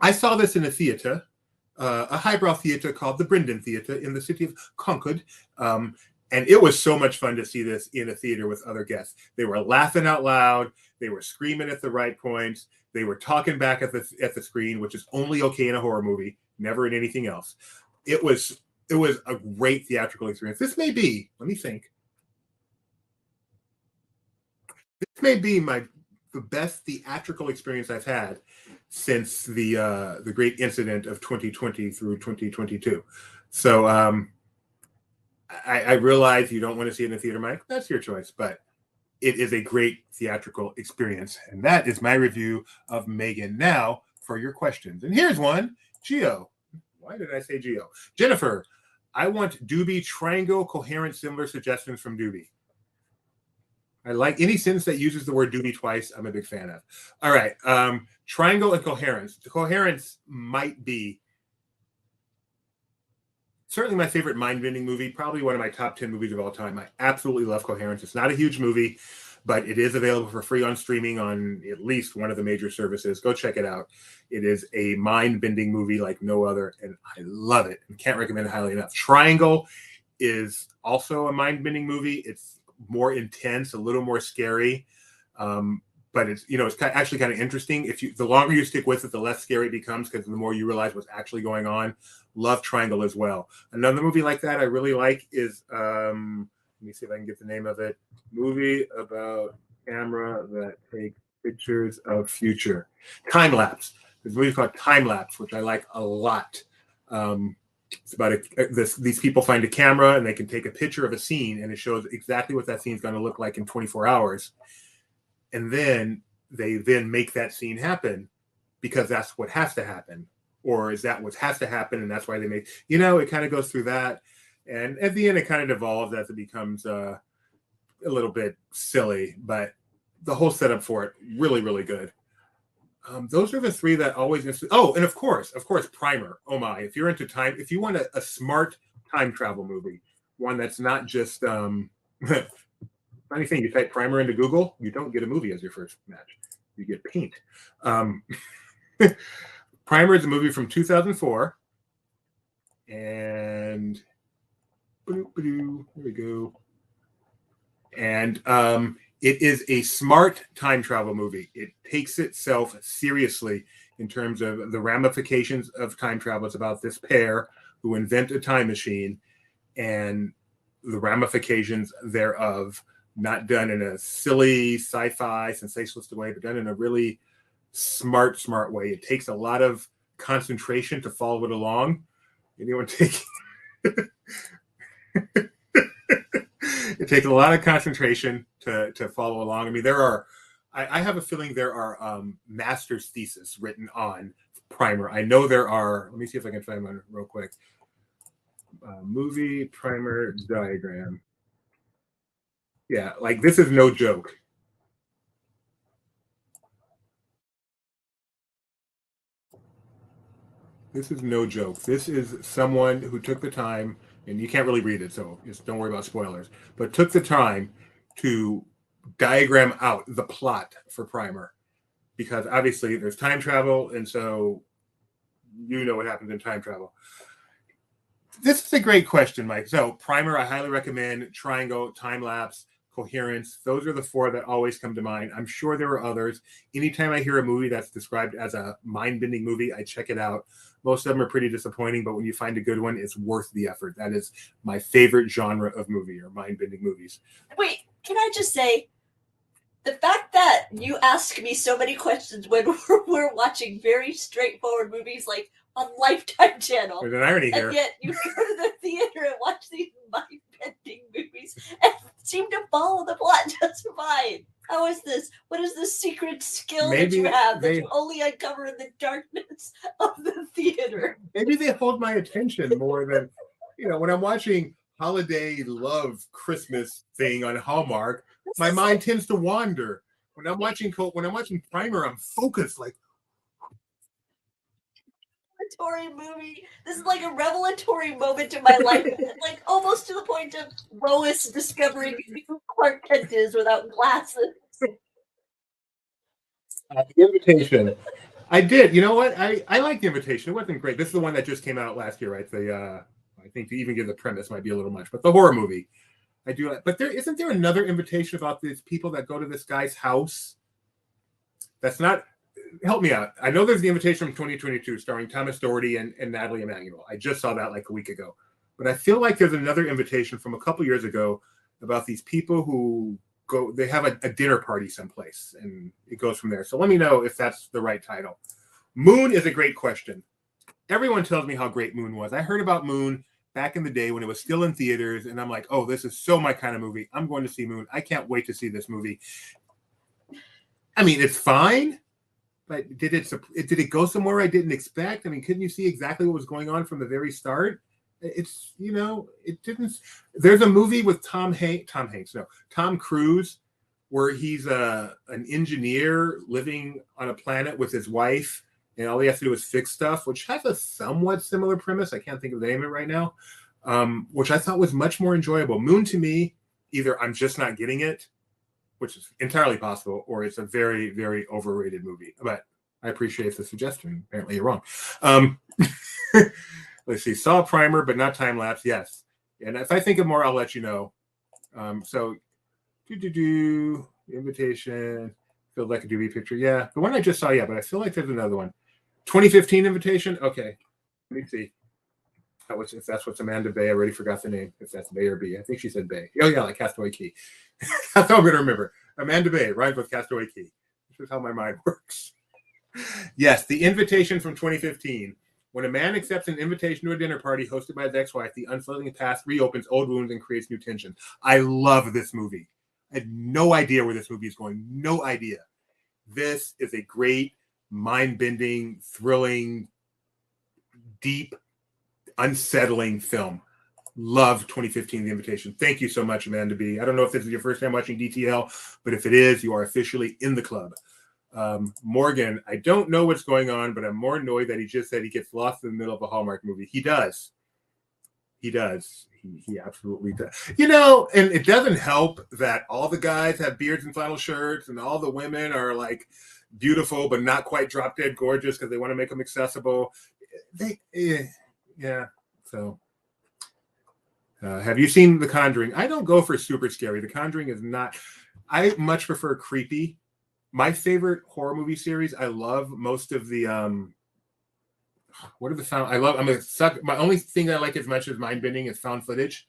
I saw this in a theater, a highbrow theater called the Brendan Theater in the city of Concord. And it was so much fun to see this in a theater with other guests. They were laughing out loud. They were screaming at the right points. They were talking back at the screen, which is only okay in a horror movie, never in anything else. It was a great theatrical experience. This may be, let me think. This may be the best theatrical experience I've had since the great incident of 2020 through 2022. So I realize you don't want to see it in the theater, Mike. That's your choice, but it is a great theatrical experience. And that is my review of Megan. Now for your questions. And here's one. Geo. Why did I say Geo? Jennifer, I want Doobie triangle coherent similar suggestions from Doobie. I like any sentence that uses the word Doobie twice. I'm a big fan of. All right. Triangle and coherence. The coherence might be certainly my favorite mind-bending movie, probably one of my top 10 movies of all time. I absolutely love Coherence. It's not a huge movie, but it is available for free on streaming on at least one of the major services. Go check it out. It is a mind-bending movie like no other, and I love it. And can't recommend it highly enough. Triangle is also a mind-bending movie. It's more intense, a little more scary, but it's actually kind of interesting. The longer you stick with it, the less scary it becomes, because the more you realize what's actually going on. Love Triangle as well. Another movie like that I really like is let me see if I can get the name of it. Movie about camera that takes pictures of future. Time Lapse. There's a movie called Time Lapse, which I like a lot. It's about these people find a camera and they can take a picture of a scene, and it shows exactly what that scene is going to look like in 24 hours. And then they make that scene happen because that's what has to happen. Or is that what has to happen, and that's why they make, it kind of goes through that. And at the end, it kind of devolves as it becomes a little bit silly, but the whole setup for it, really, really good. Those are the 3 that always, oh, and of course, Primer. Oh my, if you're into time, if you want a smart time travel movie, one that's not just, funny thing, you type Primer into Google, you don't get a movie as your first match. You get Paint. Primer is a movie from 2004, and here we go. And it is a smart time travel movie. It takes itself seriously in terms of the ramifications of time travel. It's about this pair who invent a time machine and the ramifications thereof, not done in a silly sci-fi sensationalist way, but done in a really smart way. It takes a lot of concentration to follow it along. Anyone take it takes a lot of concentration to follow along. I mean, I have a feeling there are master's theses written on Primer. I know there are. Let me see if I can find one real quick. Movie Primer diagram. Yeah, like this is no joke. This is no joke. This is someone who took the time, and you can't really read it, so just don't worry about spoilers, but took the time to diagram out the plot for Primer, because obviously there's time travel, and so you know what happens in time travel. This is a great question, Mike. So, Primer, I highly recommend. Triangle, Time Lapse, Coherence. Those are the 4 that always come to mind. I'm sure there are others. Anytime I hear a movie that's described as a mind-bending movie, I check it out. Most of them are pretty disappointing, but when you find a good one, it's worth the effort. That is my favorite genre of movie, or mind-bending movies. Wait, can I just say, the fact that you ask me so many questions when we're watching very straightforward movies like on Lifetime Channel, There's an irony here. and yet you go to the theater and watch these mind-bending movies and seem to follow the plot just fine. How is this? What is this secret skill that you have that you only uncover in the darkness of the theater? Maybe they hold my attention more than, when I'm watching holiday love Christmas thing on Hallmark, my mind tends to wander. When I'm watching Primer, I'm focused. Like, revelatory movie. This is like a revelatory moment in my life, like almost to the point of Lois discovering who Clark Kent is without glasses. The Invitation. I did. You know what? I like The Invitation. It wasn't great. This is the one that just came out last year, right? I think to even give the premise might be a little much, but the horror movie. I do like. But isn't there another invitation about these people that go to this guy's house? That's not. Help me out. I know there's The Invitation from 2022 starring Thomas Doherty and Natalie Emmanuel. I just saw that like a week ago. But I feel like there's another invitation from a couple years ago about these people who go, they have a dinner party someplace, and it goes from there. So let me know if that's the right title. Moon is a great question. Everyone tells me how great Moon was. I heard about Moon back in the day when it was still in theaters, and I'm like, oh, this is so my kind of movie. I'm going to see Moon. I can't wait to see this movie. I mean, it's fine. But did it go somewhere I didn't expect? I mean, couldn't you see exactly what was going on from the very start? It's, it didn't. There's a movie with Tom Cruise, where he's an engineer living on a planet with his wife, and all he has to do is fix stuff, which has a somewhat similar premise. I can't think of the name of it right now, which I thought was much more enjoyable. Moon, to me, either I'm just not getting it, which is entirely possible, or it's a very, very overrated movie. But I appreciate the suggestion. Apparently you're wrong. Let's see. Saw Primer, but not Time Lapse. Yes. And if I think of more, I'll let you know. Invitation. Feels like a doobie picture. Yeah. The one I just saw, yeah, but I feel like there's another one. 2015 Invitation. Okay. Let me see. If that's what's Amanda Bay, I already forgot the name. If that's Bay or B, I think she said Bay. Oh yeah, like Castaway Key. That's how I'm gonna remember. Amanda Bay rhymes with Castaway Key. This is how my mind works. Yes, The Invitation from 2015. When a man accepts an invitation to a dinner party hosted by his ex-wife, the unsettling past reopens old wounds and creates new tension. I love this movie. I had no idea where this movie is going. No idea. This is a great, mind-bending, thrilling, deep, unsettling film. Love 2015 The Invitation. Thank you so much, Amanda B. I don't know if this is your first time watching DTL, but if it is, you are officially in the club. Morgan, I don't know what's going on, but I'm more annoyed that he just said he gets lost in the middle of a Hallmark movie. He does. He absolutely does. And it doesn't help that all the guys have beards and flannel shirts, and all the women are like beautiful but not quite drop dead gorgeous because they want to make them accessible. Yeah. So, have you seen The Conjuring? I don't go for super scary. The Conjuring is not. I much prefer creepy. My favorite horror movie series. I love most of the. What are the found? I'm a suck. My only thing that I like as much as mind bending is found footage,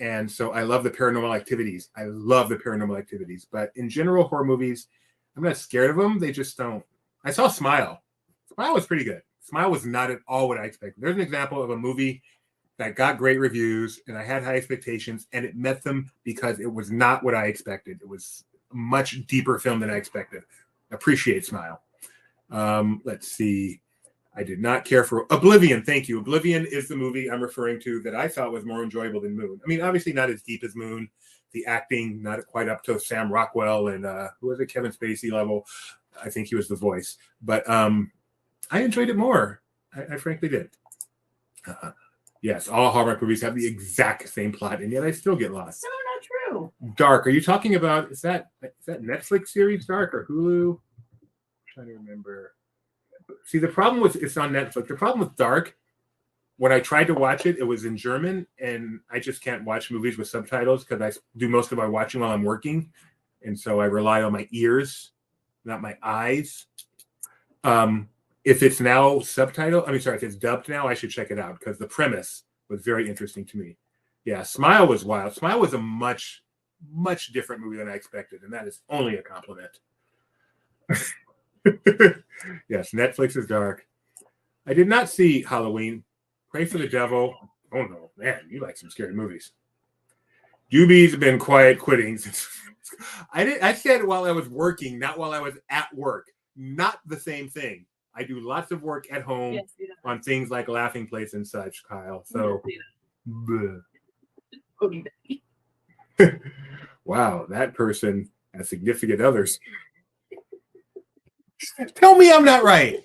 and so I love the Paranormal Activities. But in general, horror movies, I'm not scared of them. They just don't. I saw Smile. Smile was pretty good. Smile was not at all what I expected. There's an example of a movie that got great reviews, and I had high expectations, and it met them because it was not what I expected. It was a much deeper film than I expected. Appreciate Smile. Let's see. I did not care for Oblivion. Thank you. Oblivion is the movie I'm referring to that I thought was more enjoyable than Moon. I mean, obviously not as deep as Moon. The acting, not quite up to Sam Rockwell and who was it, Kevin Spacey level. I think he was the voice. But I enjoyed it more. I frankly did. Yes, all Hallmark movies have the exact same plot, and yet I still get lost. So not true. Dark. Are you talking about? Is that Netflix series Dark or Hulu? I'm trying to remember. See, the problem with it's on Netflix. The problem with Dark, when I tried to watch it, it was in German, and I just can't watch movies with subtitles because I do most of my watching while I'm working, and so I rely on my ears, not my eyes. If it's now if it's dubbed now, I should check it out because the premise was very interesting to me. Yeah, Smile was wild. Smile was a much, much different movie than I expected, and that is only a compliment. Yes, Netflix is dark. I did not see Halloween. Pray for the Devil. Oh no, man, you like some scary movies. Doobie's been quiet quitting. I said while I was working, not while I was at work. Not the same thing. I do lots of work at home on things like Laughing Place and such, Kyle. So, wow, that person has significant others. Tell me I'm not right.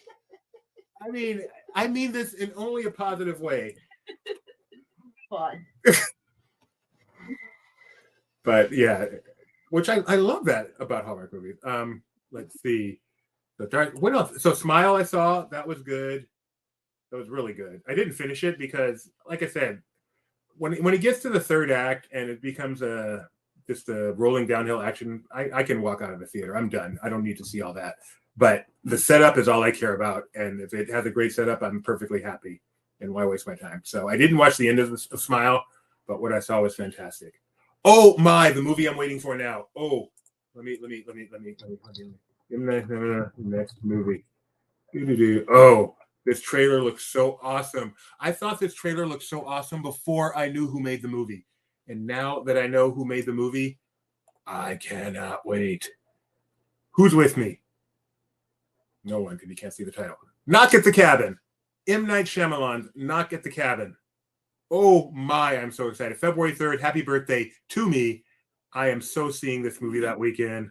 I mean this in only a positive way. Fun. But yeah, which I love that about Hallmark movies. Let's see. What else? So Smile, I saw that was good. That was really good. I didn't finish it because, like I said, when it gets to the third act and it becomes just a rolling downhill action, I can walk out of the theater. I'm done. I don't need to see all that. But the setup is all I care about, and if it has a great setup, I'm perfectly happy. And why waste my time? So I didn't watch the end of Smile, but what I saw was fantastic. Oh my! The movie I'm waiting for now. Oh, let me. Next movie. Oh, this trailer looks so awesome. I thought this trailer looked so awesome before I knew who made the movie. And now that I know who made the movie, I cannot wait. Who's with me? No one, because you can't see the title. Knock at the Cabin. M. Night Shyamalan's Knock at the Cabin. Oh my, I'm so excited. February 3rd, happy birthday to me. I am so seeing this movie that weekend.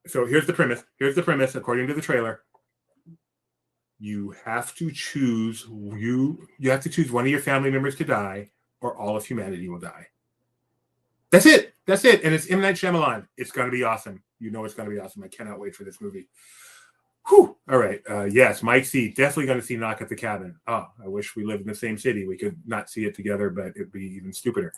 So here's the premise. According to the trailer. You have to choose one of your family members to die, or all of humanity will die. That's it. And it's M. Night Shyamalan. It's going to be awesome. You know it's going to be awesome. I cannot wait for this movie. Whew. All right. Yes, Mike C. Definitely going to see Knock at the Cabin. Oh, I wish we lived in the same city. We could not see it together, but it'd be even stupider.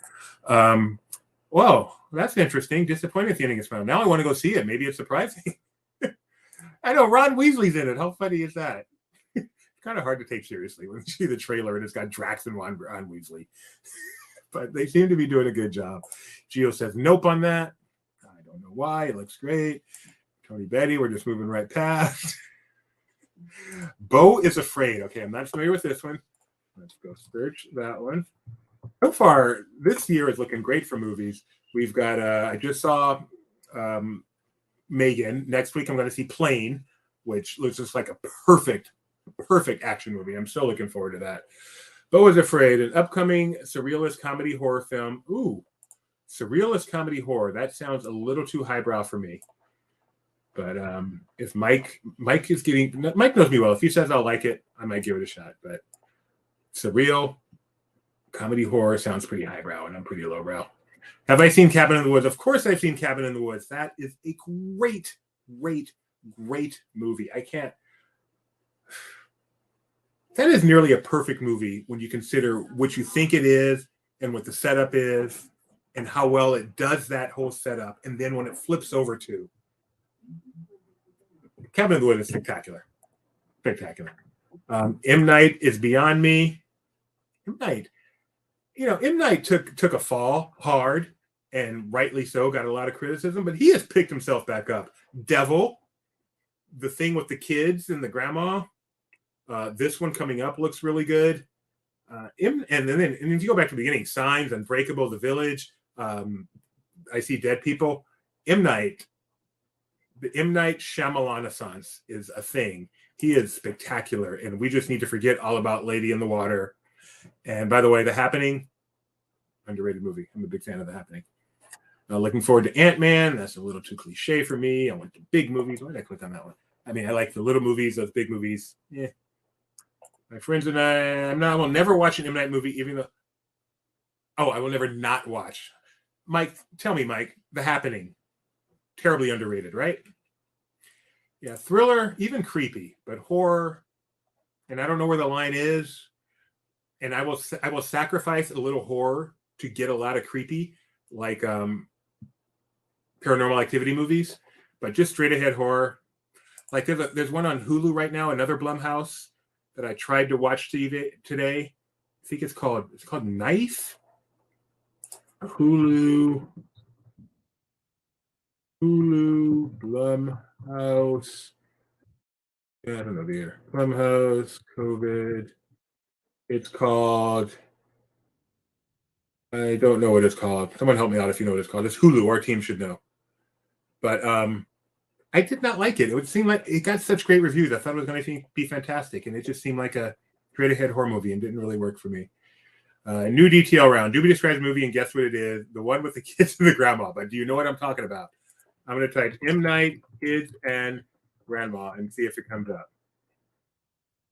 Well, that's interesting. Disappointed at the ending is found. Now I want to go see it. Maybe it's surprising. I know Ron Weasley's in it. How funny is that? It's kind of hard to take seriously when you see the trailer and it's got Drax and Ron Weasley. But they seem to be doing a good job. Gio says nope on that. I don't know why. It looks great. Tony Betty, we're just moving right past. Beau is Afraid. Okay, I'm not familiar with this one. Let's go search that one. So far, this year is looking great for movies. We've got, I just saw Megan. Next week, I'm going to see Plane, which looks just like a perfect action movie. I'm so looking forward to that. Beau is Afraid, an upcoming surrealist comedy horror film. Ooh, surrealist comedy horror. That sounds a little too highbrow for me. But if Mike knows me well. If he says I'll like it, I might give it a shot. But surreal comedy horror sounds pretty highbrow, and I'm pretty lowbrow. Have I seen Cabin in the Woods? Of course I've seen Cabin in the Woods. That is a great movie. That is nearly a perfect movie when you consider what you think it is and what the setup is and how well it does that whole setup. And then when it flips over to Cabin in the Woods is spectacular. M. Night is beyond me. M. Night took a fall hard, and rightly so, got a lot of criticism, but he has picked himself back up. Devil, the thing with the kids and the grandma, this one coming up looks really good. And then if you go back to the beginning, Signs, Unbreakable, The Village, I See Dead People. The M. Night Shyamalan-a-sance is a thing. He is spectacular, and we just need to forget all about Lady in the Water. And by the way, The Happening, underrated movie. I'm a big fan of The Happening. Looking forward to Ant-Man. That's a little too cliche for me. I want the big movies. Why did I click on that one? I mean, I like the little movies, those big movies. Yeah. My friends and I will never watch an M. Night movie, even though. Oh, I will never not watch. Mike, tell me, Mike, The Happening. Terribly underrated, right? Yeah, thriller, even creepy, but horror, and I don't know where the line is. And I will sacrifice a little horror to get a lot of creepy, like Paranormal Activity movies, but just straight ahead horror. Like there's one on Hulu right now, another Blumhouse that I tried to watch today. I think it's called Knife. Hulu Blumhouse. Yeah, I don't know the year. Blumhouse COVID. It's called. I don't know what it's called. Someone help me out if you know what it's called. It's Hulu. Our team should know. But I did not like it. It would seem like it got such great reviews. I thought it was going to be fantastic, and it just seemed like a straight ahead horror movie and didn't really work for me. New DTL round. Doobie describes the movie and guess what it is. The one with the kids and the grandma. But do you know what I'm talking about? I'm going to type M. Night, kids, and grandma and see if it comes up.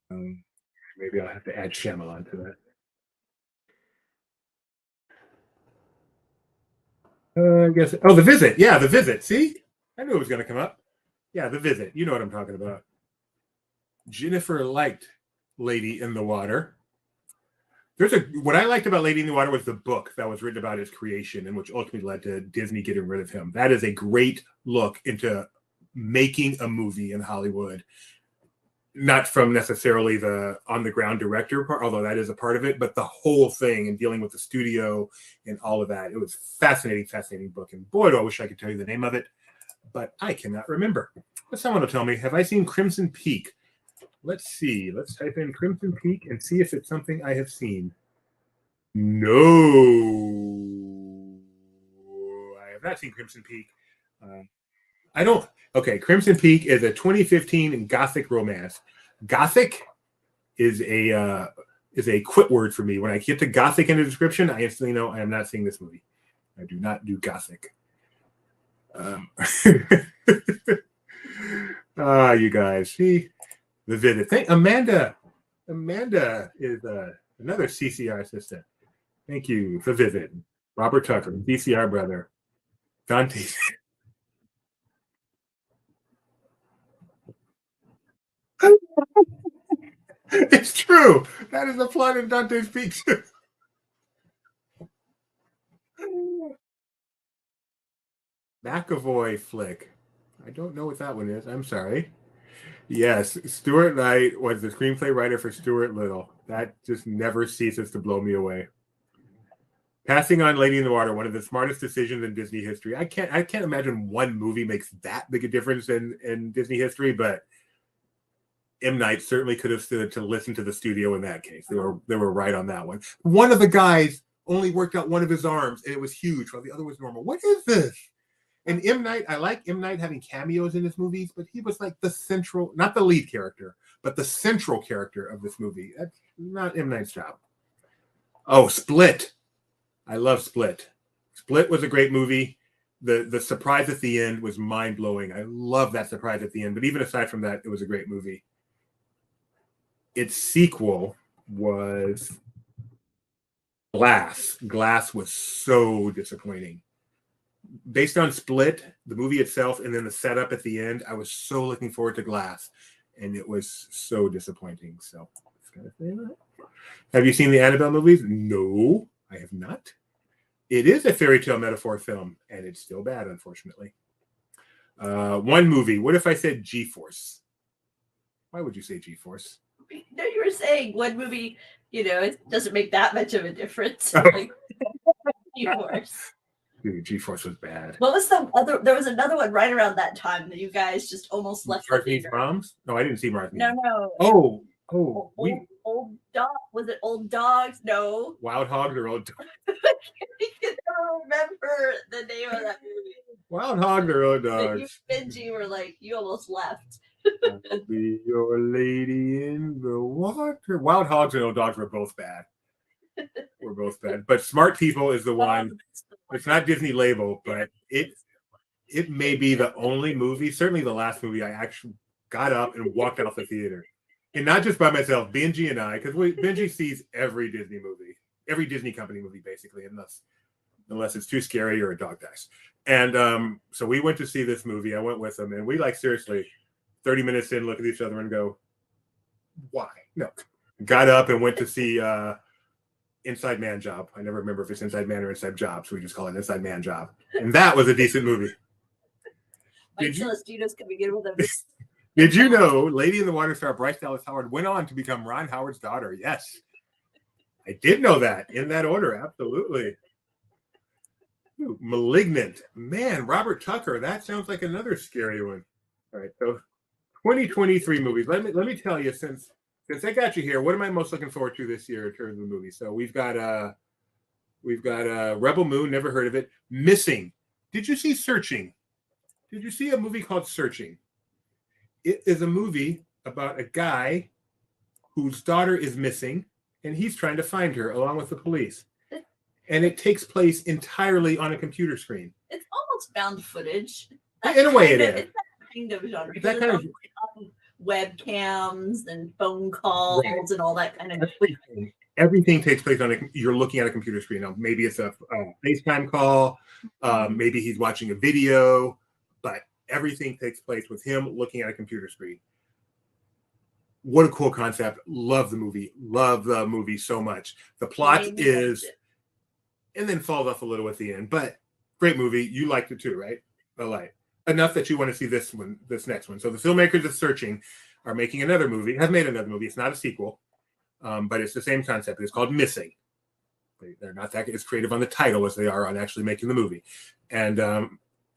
Maybe I'll have to add Shyamalan to that. I guess. Oh, The Visit. Yeah, The Visit. See? I knew it was going to come up. Yeah, The Visit. You know what I'm talking about. Jennifer liked Lady in the Water. What I liked about Lady in the Water was the book that was written about his creation and which ultimately led to Disney getting rid of him. That is a great look into making a movie in Hollywood. Not from necessarily the on-the-ground director part, although that is a part of it, but the whole thing and dealing with the studio and all of that. It was fascinating book. And boy, do I wish I could tell you the name of it, but I cannot remember. But someone will tell me, have I seen Crimson Peak? Let's see. Let's type in Crimson Peak and see if it's something I have seen. No. I have not seen Crimson Peak. I don't. Okay, Crimson Peak is a 2015 gothic romance. Gothic is a quit word for me. When I get to gothic in the description, I instantly know I am not seeing this movie. I do not do gothic. You guys see The Visit. Thank Amanda. Amanda is another CCR assistant. Thank you. The Visit. Robert Tucker, CCR brother. Dante. It's true. That is the plot in Dante's Peak. McAvoy flick. I don't know what that one is. I'm sorry. Yes, Stuart Knight was the screenplay writer for Stuart Little. That just never ceases to blow me away. Passing on Lady in the Water, one of the smartest decisions in Disney history. I can't imagine one movie makes that big a difference in Disney history, but M. Night certainly could have stood to listen to the studio in that case. They were right on that one. One of the guys only worked out one of his arms, and it was huge, while the other was normal. What is this? And M. Night, I like M. Night having cameos in his movies, but he was like the central, not the lead character, but the central character of this movie. That's not M. Night's job. Oh, Split. I love Split. Split was a great movie. The surprise at the end was mind-blowing. I love that surprise at the end. But even aside from that, it was a great movie. Its sequel was Glass. Glass was so disappointing. Based on Split, the movie itself, and then the setup at the end, I was so looking forward to Glass, and it was so disappointing. So, just gotta say that. Have you seen the Annabelle movies? No, I have not. It is a fairy tale metaphor film, and it's still bad, unfortunately. One movie. What if I said G-Force? Why would you say G-Force? No, you were saying one movie, it doesn't make that much of a difference. Oh. Like, G-Force. Dude, G-Force was bad. What was the other? There was another one right around that time that you guys just almost left. Mark Meets Moms? No, I didn't see Mark Meets. No. Old dog. Was it Old Dogs? No. Wild Hogs or Old Dogs? I can never remember the name of that movie. Wild Hogs or Old Dogs? You, Benji, were like, you almost left. I'll be your lady in the water. Wild Hogs and Old Dogs were both bad. But Smart People is the one. It's not Disney label, but it may be the only movie, certainly the last movie I actually got up and walked out the theater. And not just by myself, Benji and I, because Benji sees every Disney movie, every Disney company movie, basically, unless it's too scary or a dog dies. And so we went to see this movie. I went with him, and we seriously 30 minutes in, look at each other and go, why? No. Got up and went to see Inside Man Job. I never remember if it's Inside Man or Inside Job, so we just call it Inside Man Job. And that was a decent movie. Mike Celestino's coming in with a. Did you know Lady in the Water star Bryce Dallas Howard went on to become Ron Howard's daughter? Yes. I did know that in that order. Absolutely. Ooh, Malignant. Man, Robert Tucker. That sounds like another scary one. All right. So 2023 movies. Let me tell you, since I got you here, what am I most looking forward to this year in terms of movies? So we've got Rebel Moon, never heard of it. Missing. Did you see Searching? Did you see a movie called Searching? It is a movie about a guy whose daughter is missing, and he's trying to find her along with the police. And it takes place entirely on a computer screen. It's almost found footage. In a way, it is. It's that kind of genre. That kind of webcams and phone calls and all that kind of everything takes place on you're looking at a computer screen. Now, maybe it's a FaceTime call, maybe he's watching a video, but everything takes place with him looking at a computer screen. What a cool concept. Love the movie so much. The plot is and then falls off a little at the end, but great movie. You liked it too, right? I like enough that you want to see this next one. So the filmmakers of Searching are making another movie, have made another movie. It's not a sequel, but it's the same concept. It's called Missing. They're not that as creative on the title as they are on actually making the movie. And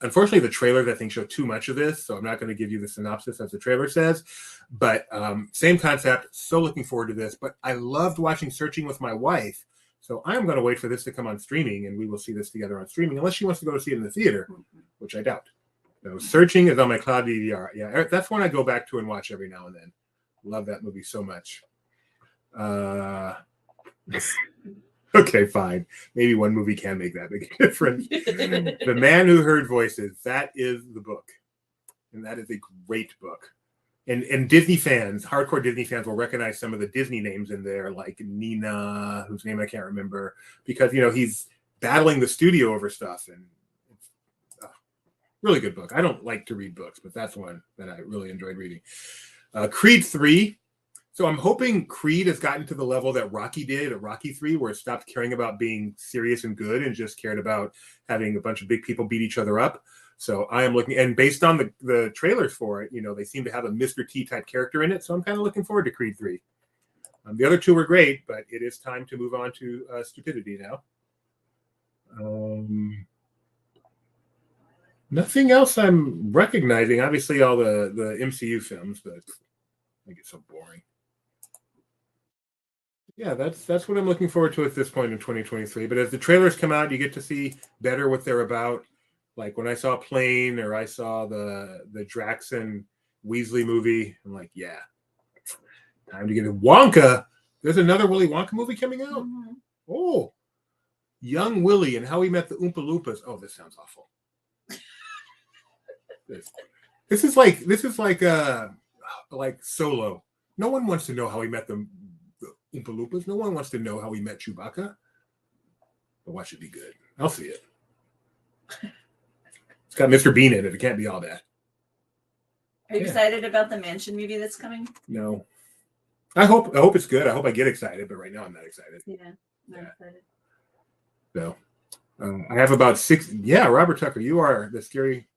unfortunately, the trailers, I think, show too much of this, so I'm not going to give you the synopsis as the trailer says. But same concept, so looking forward to this. But I loved watching Searching with my wife, so I'm going to wait for this to come on streaming, and we will see this together on streaming, unless she wants to go to see it in the theater, which I doubt. So Searching is on my cloud DVR. Yeah, that's one I go back to and watch every now and then. Love that movie so much. Okay, fine. Maybe one movie can make that big difference. The Man Who Heard Voices. That is the book. And that is a great book. And Disney fans, hardcore Disney fans will recognize some of the Disney names in there, like Nina, whose name I can't remember, because, he's battling the studio over stuff. And it's a really good book. I don't like to read books, but that's one that I really enjoyed reading. Creed 3. So I'm hoping Creed has gotten to the level that Rocky did at Rocky 3, where it stopped caring about being serious and good and just cared about having a bunch of big people beat each other up. So I am looking, and based on the trailers for it, they seem to have a Mr. T type character in it. So I'm kind of looking forward to Creed 3. The other two were great, but it is time to move on to stupidity now. Nothing else I'm recognizing. Obviously, all the MCU films, but I get so boring. Yeah, that's what I'm looking forward to at this point in 2023. But as the trailers come out, you get to see better what they're about. Like when I saw Plane or I saw the Draxon Weasley movie, I'm like, yeah, time to get it. Wonka. There's another Willy Wonka movie coming out. Mm-hmm. Oh, Young Willy and How He Met the Oompa Loompas. Oh, this sounds awful. This is like Solo. No one wants to know how he met the Oompa Loompas. No one wants to know how he met Chewbacca. But watch it be good. I'll see it. It's got Mr. Bean in it. It can't be all bad. Are you excited about the Mansion movie that's coming? No. I hope it's good. I hope I get excited, but right now I'm not excited. Yeah, not excited. So I have about 6. Yeah, Robert Tucker, you are the scary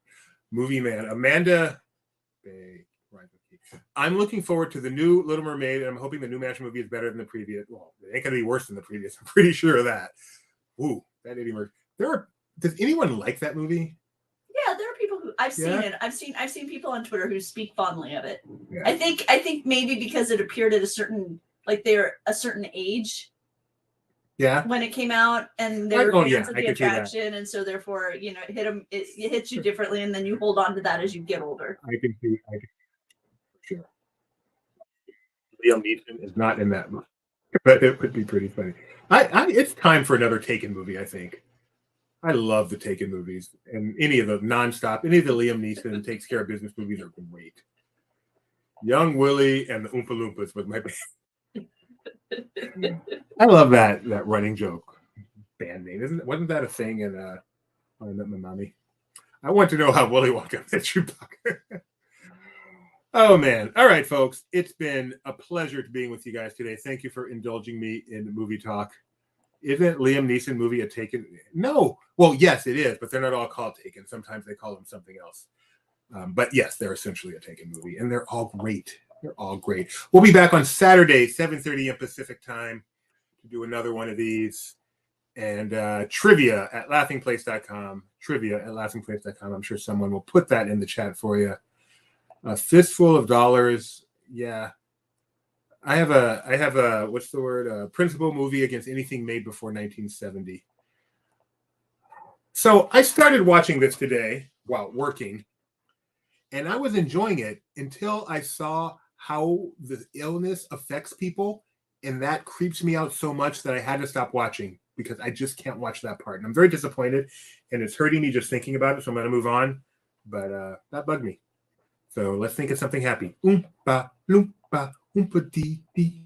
movie man. Amanda, I'm looking forward to the new Little Mermaid, and I'm hoping the new Mansion movie is better than the previous. Well, it ain't gonna be worse than the previous. I'm pretty sure of that. Ooh, that Eddie Murphy. Does anyone like that movie? Yeah, there are people who I've seen it. I've seen people on Twitter who speak fondly of it. Yeah. I think maybe because it appeared at a certain age. Yeah. When it came out, and they're fans of the attraction, and so therefore, it hits you differently, and then you hold on to that as you get older. I can see. Sure. Liam Neeson is not in that movie, but it would be pretty funny. It's time for another Taken movie, I think. I love the Taken movies, and any of the nonstop, any of the Liam Neeson takes care of business movies are great. Young Willy and the Oompa Loompas was my I love that running joke. Band name, wasn't that a thing in I Met My Mommy? I want to know how Willy Wonka met Chewbacca. Oh man. All right, folks. It's been a pleasure being with you guys today. Thank you for indulging me in movie talk. Isn't Liam Neeson movie a Taken? No. Well, yes, it is, but they're not all called Taken. Sometimes they call them something else. But yes, they're essentially a Taken movie, and they're all great. They're all great. We'll be back on Saturday, 7:30 a.m. Pacific time, to do another one of these. And trivia at laughingplace.com. Trivia at laughingplace.com. I'm sure someone will put that in the chat for you. A fistful of dollars. Yeah. I have a what's the word? A principal movie against anything made before 1970. So I started watching this today while working, and I was enjoying it until I saw how the illness affects people, and that creeps me out so much that I had to stop watching because I just can't watch that part. And I'm very disappointed, and it's hurting me just thinking about it, so I'm going to move on. But that bugged me. So let's think of something happy. Oompa, loompa, oompa dee dee.